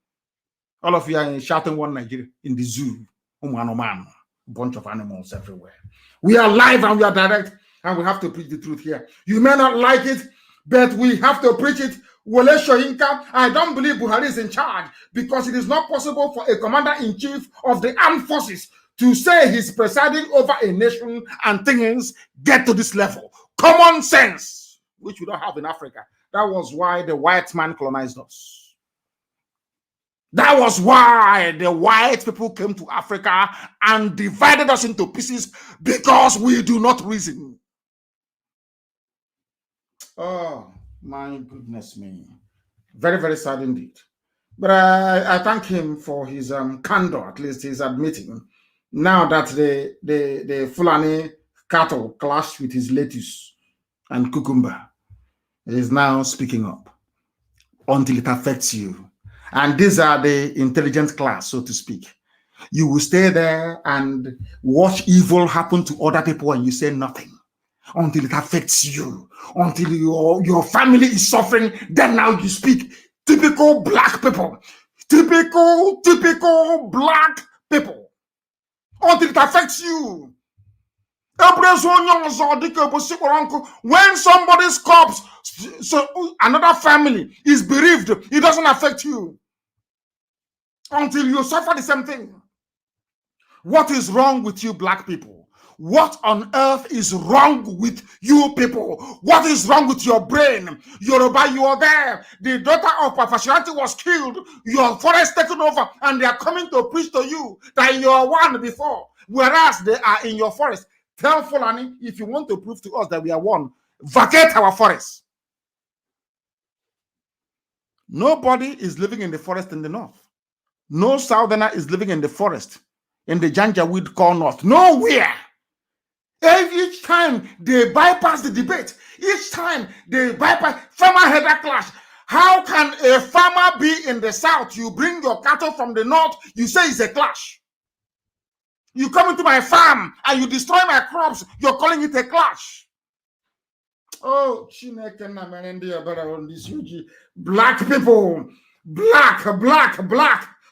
All of you are shouting one Nigeria in the zoo. Bunch of animals everywhere. We are live and we are direct, and we have to preach the truth here. You may not like it, but we have to preach it. Wole Soyinka, I don't believe Buhari is in charge, because it is not possible for a commander-in-chief of the armed forces to say he's presiding over a nation and things get to this level. Common sense, which we don't have in Africa. That was why the white man colonized us. That was why the white people came to Africa and divided us into pieces, because we do not reason. Oh, my goodness me. Very, very sad indeed. But I thank him for his candor. At least he's admitting now that the Fulani cattle clashed with his lettuce and cucumber. He is now speaking up until it affects you. And these are the intelligent class, so to speak. You will stay there and watch evil happen to other people and you say nothing until it affects you, until your family is suffering. Then now you speak. Typical black people. Typical black people. Until it affects you. When somebody's corpse, so another family is bereaved, it doesn't affect you until you suffer the same thing. What is wrong with you, black people? What on earth is wrong with you people? What is wrong with your brain? Yoruba, you are there. The daughter of Pafashiranti was killed. Your forest taken over, and they are coming to preach to you that you are one before, whereas they are in your forest. Tell Fulani, if you want to prove to us that we are one, vacate our forest. Nobody is living in the forest in the north. No southerner is living in the forest in the Janjaweed core north. Nowhere. Each time they bypass the debate, each time they bypass farmer-header clash. How can a farmer be in the south? You bring your cattle from the north, you say it's a clash. You come into my farm and you destroy my crops, you're calling it a clash. Oh, black people, black.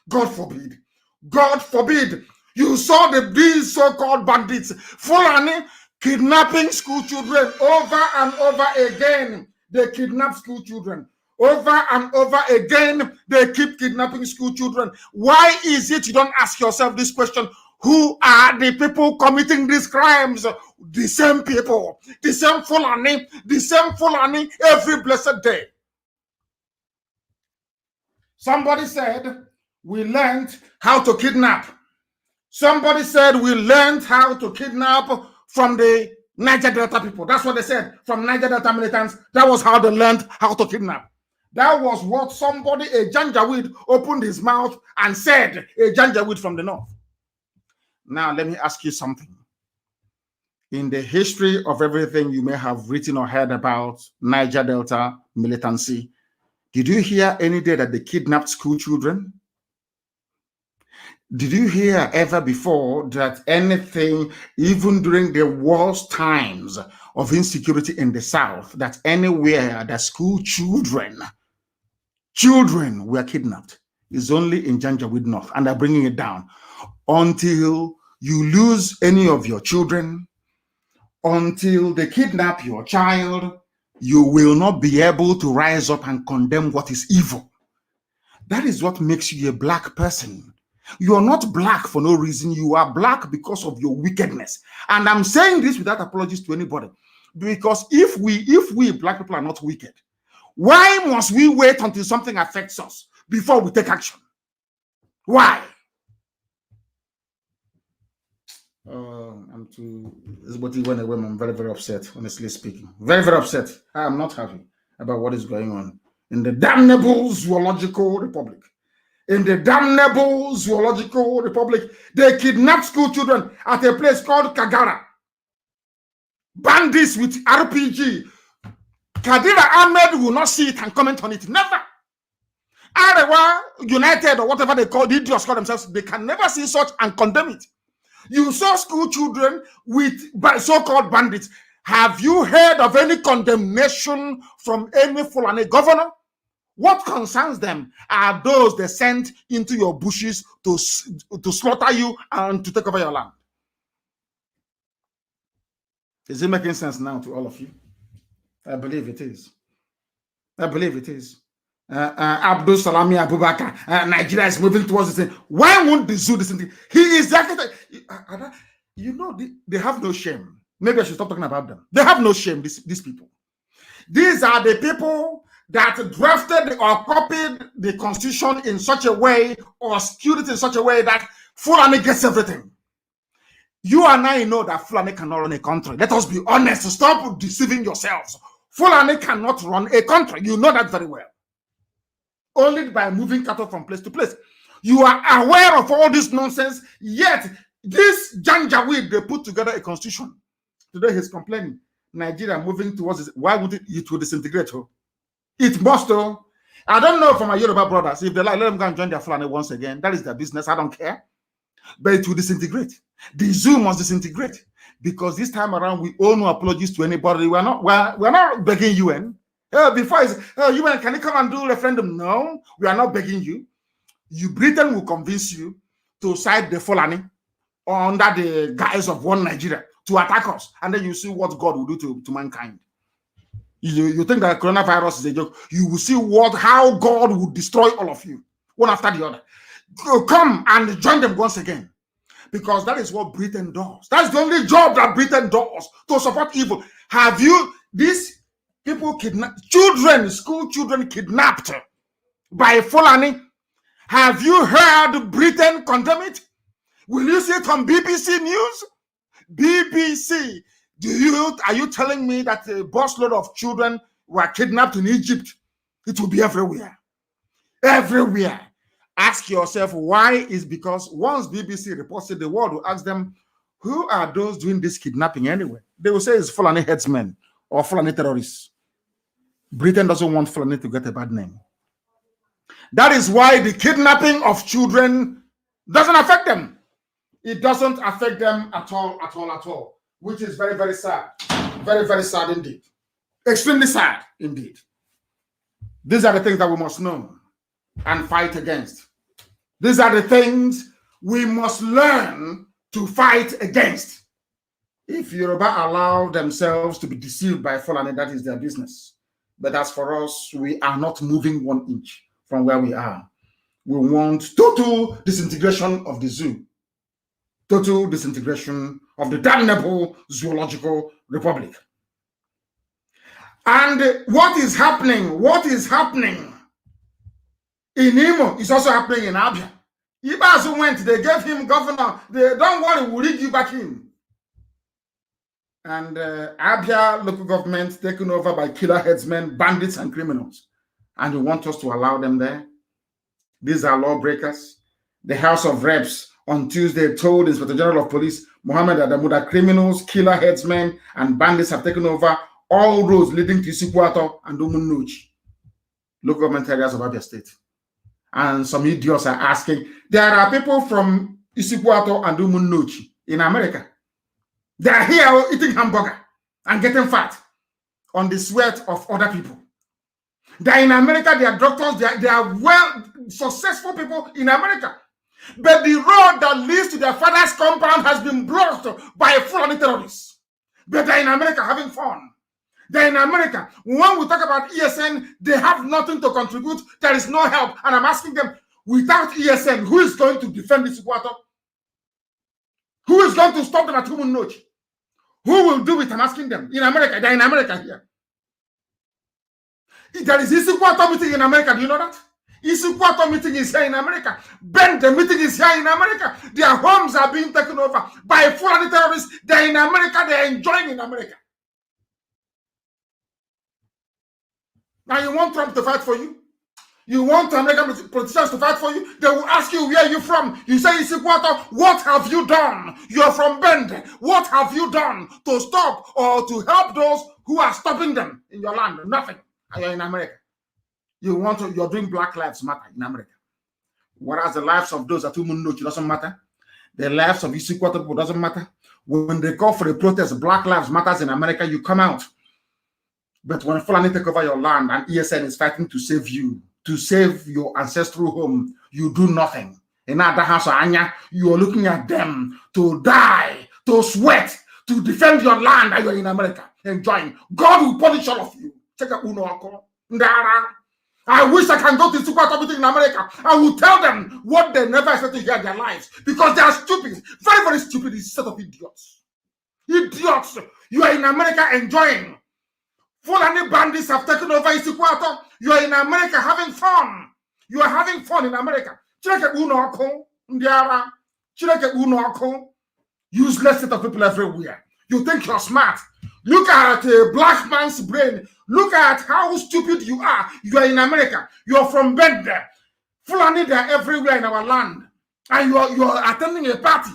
God forbid. God forbid. You saw these so-called bandits, Fulani, kidnapping school children over and over again. They kidnap school children. Over and over again, they keep kidnapping school children. Why is it you don't ask yourself this question? Who are the people committing these crimes? The same people, the same Fulani every blessed day. Somebody said, we learned how to kidnap. Somebody said we learned how to kidnap from the Niger Delta people. That's what they said from Niger Delta militants. That was how they learned how to kidnap. That was what somebody, a Janjaweed, opened his mouth and said, a Janjaweed from the north. Now, let me ask you something. In the history of everything you may have written or heard about Niger Delta militancy, did you hear any day that they kidnapped school children? Did you hear ever before that anything, even during the worst times of insecurity in the South, that anywhere that school children were kidnapped? Is only in Janjaweed North, and they're bringing it down. Until you lose any of your children, until they kidnap your child, you will not be able to rise up and condemn what is evil. That is what makes you a black person. You are not black for no reason. You are black because of your wickedness. And I'm saying this without apologies to anybody. Because if we black people are not wicked, why must we wait until something affects us before we take action? Why? I'm too. I'm very, very upset, honestly speaking. Very, very upset. I am not happy about what is going on in the damnable zoological republic. In the damnable zoological republic, they kidnapped school children at a place called Kagara. Bandits with RPG. Kadira Ahmed will not see it and comment on it. Never. Arewa United or whatever they call, the idiots call themselves, they can never see such and condemn it. You saw school children with so-called bandits. Have you heard of any condemnation from any Fulani governor? What concerns them are those they sent into your bushes to slaughter you and to take over your land. Is it making sense now to all of you? I believe it is. I believe it is. Abdul Salami Abubakar, Nigeria is moving towards this thing. Why won't the zoo listen to him? He is the architect. You know, they have no shame. Maybe I should stop talking about them. They have no shame, these people. These are the people that drafted or copied the constitution in such a way or skewed it in such a way that Fulani gets everything. You and I know that Fulani cannot run a country. Let us be honest. Stop deceiving yourselves. Fulani cannot run a country. You know that very well. Only by moving cattle from place to place. You are aware of all this nonsense, yet this Janjaweed, they put together a constitution. Today he's complaining. Nigeria moving towards this. Why would it will disintegrate? Oh? It must. Oh. I don't know for my Yoruba brothers. If they like, let them go and join their Fulani once again. That is their business. I don't care. But it will disintegrate. The zoo must disintegrate. Because this time around, we owe no apologies to anybody. We're not begging UN. Before it's, UN, can you come and do a referendum? No, we are not begging you. Britain will convince you to side the Fulani under the guise of one Nigeria to attack us. And then you see what God will do to mankind. You think that coronavirus is a joke. You will see how God will destroy all of you, one after the other. Come and join them once again. Because that is what Britain does. That's the only job that Britain does, to support evil. Have you, these people kidnapped, school children kidnapped by Fulani? Have you heard Britain condemn it? Will you see it on BBC News? BBC, are you telling me that a busload of children were kidnapped in Egypt? It will be everywhere. Everywhere. Ask yourself why. Is because once BBC reports it, the world will ask them, who are those doing this kidnapping anyway? They will say it's Fulani headsmen or Fulani terrorists. Britain doesn't want Fulani to get a bad name. That is why the kidnapping of children doesn't affect them. It doesn't affect them at all, which is very, very sad. Very, very sad indeed. Extremely sad indeed. These are the things that we must know and fight against. These are the things we must learn to fight against. If Yoruba allow themselves to be deceived by Fulani, that is their business. But as for us, we are not moving 1 inch from where we are. We want total disintegration of the zoo. Total disintegration of the damnable zoological republic. And what is happening? What is happening in Imo is also happening in Abia. Ibazu went, they gave him governor. They don't worry, we'll rig you back in. And Abia local government taken over by killer headsmen, bandits, and criminals. And you want us to allow them there? These are lawbreakers. The House of Reps on Tuesday told Inspector General of Police Mohammed Adamu that criminals, killer headsmen, and bandits have taken over all roads leading to Isikwato and Umunnuchi, local government areas of Abia State. And some idiots are asking, there are people from Isikwato and Umunnuchi in America. They are here eating hamburger and getting fat on the sweat of other people. They are in America, they are doctors, they are well successful people in America. But the road that leads to their father's compound has been blocked by Fulani terrorists. But they're in America having fun. They're in America. When we talk about ESN, they have nothing to contribute. There is no help. And I'm asking them, without ESN, who is going to defend this water? Who is going to stop them at Umunnuchi? Who will do it? I'm asking them. In America, they're in America here. There is Isikwato meeting in America. Do you know that? Isikwato meeting is here in America. Ben, the meeting is here in America. Their homes are being taken over by Fulani terrorists. They're in America. They're enjoying in America. Now you want Trump to fight for you? You want American politicians to fight for you? They will ask you, where are you from? You say, Isikwato, what have you done? You're from Bend. What have you done to stop or to help those who are stopping them in your land? Nothing. And you're in America. You're doing Black Lives Matter in America. Whereas the lives of those at Umunnuchi doesn't matter. The lives of Isikwato people doesn't matter. When they call for a protest, Black Lives Matters in America, you come out. But when Fulani take over your land and ESN is fighting to save you, to save your ancestral home, you do nothing. In other house, you are looking at them to die, to sweat, to defend your land, and you're in America enjoying. God will punish all of you. Check out Uno. I wish I can go to Isikwato meeting in America. I will tell them what they never expect to hear in their lives because they are stupid, very, very stupid. It's a set of idiots. Idiots. You are in America enjoying. Fulani bandits have taken over Isikwato. You are in America having fun. You are having fun in America. Useless set of people everywhere. You think you're smart. Look at a black man's brain. Look at how stupid you are. You are in America. You are from Bende. Fulani, they are everywhere in our land. And you are attending a party.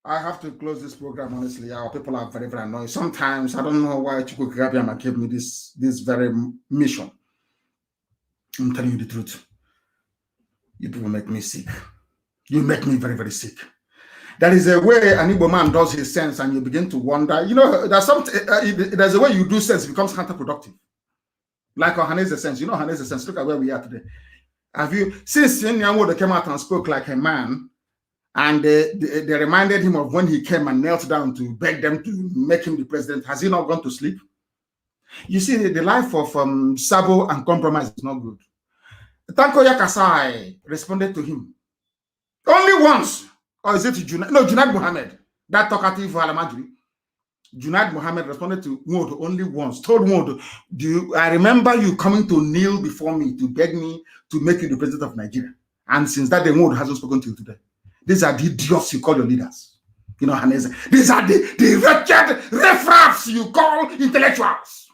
I have to close this program, honestly. Our people are very, very annoying. Sometimes, I don't know why Chukwu Kagabiyama gave me this very mission. I'm telling you the truth. You people make me sick. You make me very, very sick. There is a way an Igbo man does his sense and you begin to wonder. You know, there's a way you do sense, it becomes counterproductive. Like Ohanese's sense. You know Ohanese's sense. Look at where we are today. Have you, since Nyanwodo came out and spoke like a man, and they reminded him of when he came and knelt down to beg them to make him the president, has he not gone to sleep? You see, the life of Sabo and compromise is not good. Tanko Yakasai responded to him. Only once. Or is it Junaid Mohammed, that talkative Alamajri? Junaid Mohammed responded to Modo only once, told Modo, I remember you coming to kneel before me to beg me to make you the president of Nigeria. And since that day, Modo hasn't spoken to you today. These are the idiots you call your leaders. You know, Hanese. These are the wretched riffraffs you call intellectuals.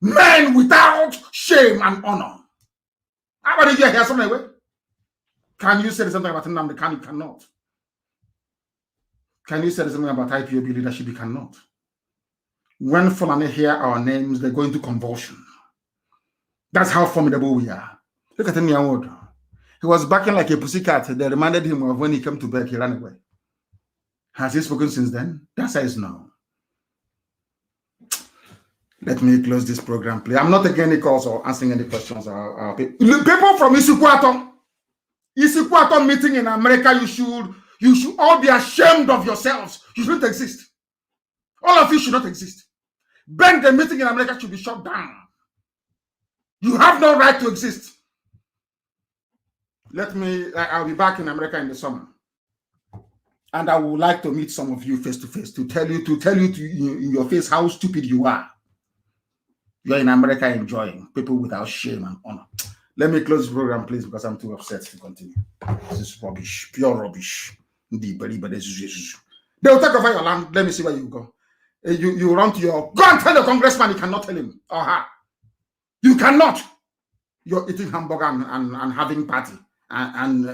Men without shame and honor. How about you hear something away? Can you say something about Nnamdi Kanu? You cannot. Can you say something about IPOB leadership? You cannot. When Fulani hear our names, they go into convulsion. That's how formidable we are. Look at Nyanwodo. He was backing like a pussycat. They reminded him of when he came to beg, he ran away. Has he spoken since then? The answer is no. Let me close this program, please. I'm not taking any calls or answering any questions. People from Isikwato meeting in America, you should all be ashamed of yourselves. You shouldn't exist. All of you should not exist. Ben, the meeting in America should be shut down. You have no right to exist. I'll be back in America in the summer. And I would like to meet some of you face to face to tell you in your face how stupid you are. You're in America enjoying, people without shame and honor. Let me close the program, please, because I'm too upset to continue. This is rubbish, pure rubbish. They will take over your land. Let me see where you go. You run to go and tell the congressman. You cannot tell him or her. You cannot. You're eating hamburger and having party and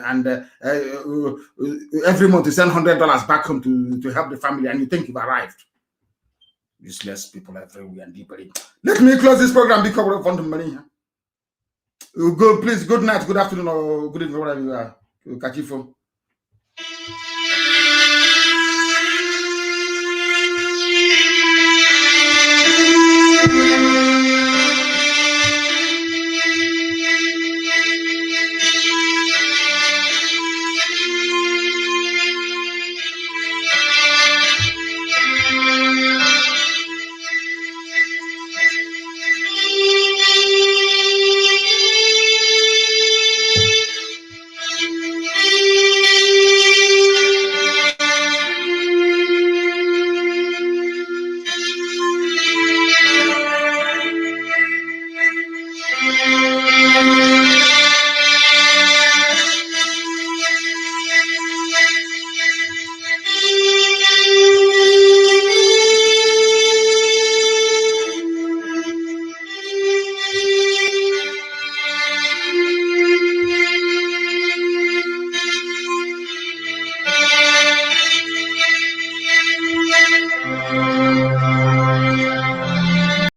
every month you send $100 back home to help the family, and you think you've arrived. Useless people everywhere and deeply. Let me close this program because we want the money here. Please, good night, good afternoon, or good evening, whatever you are. Catch you for.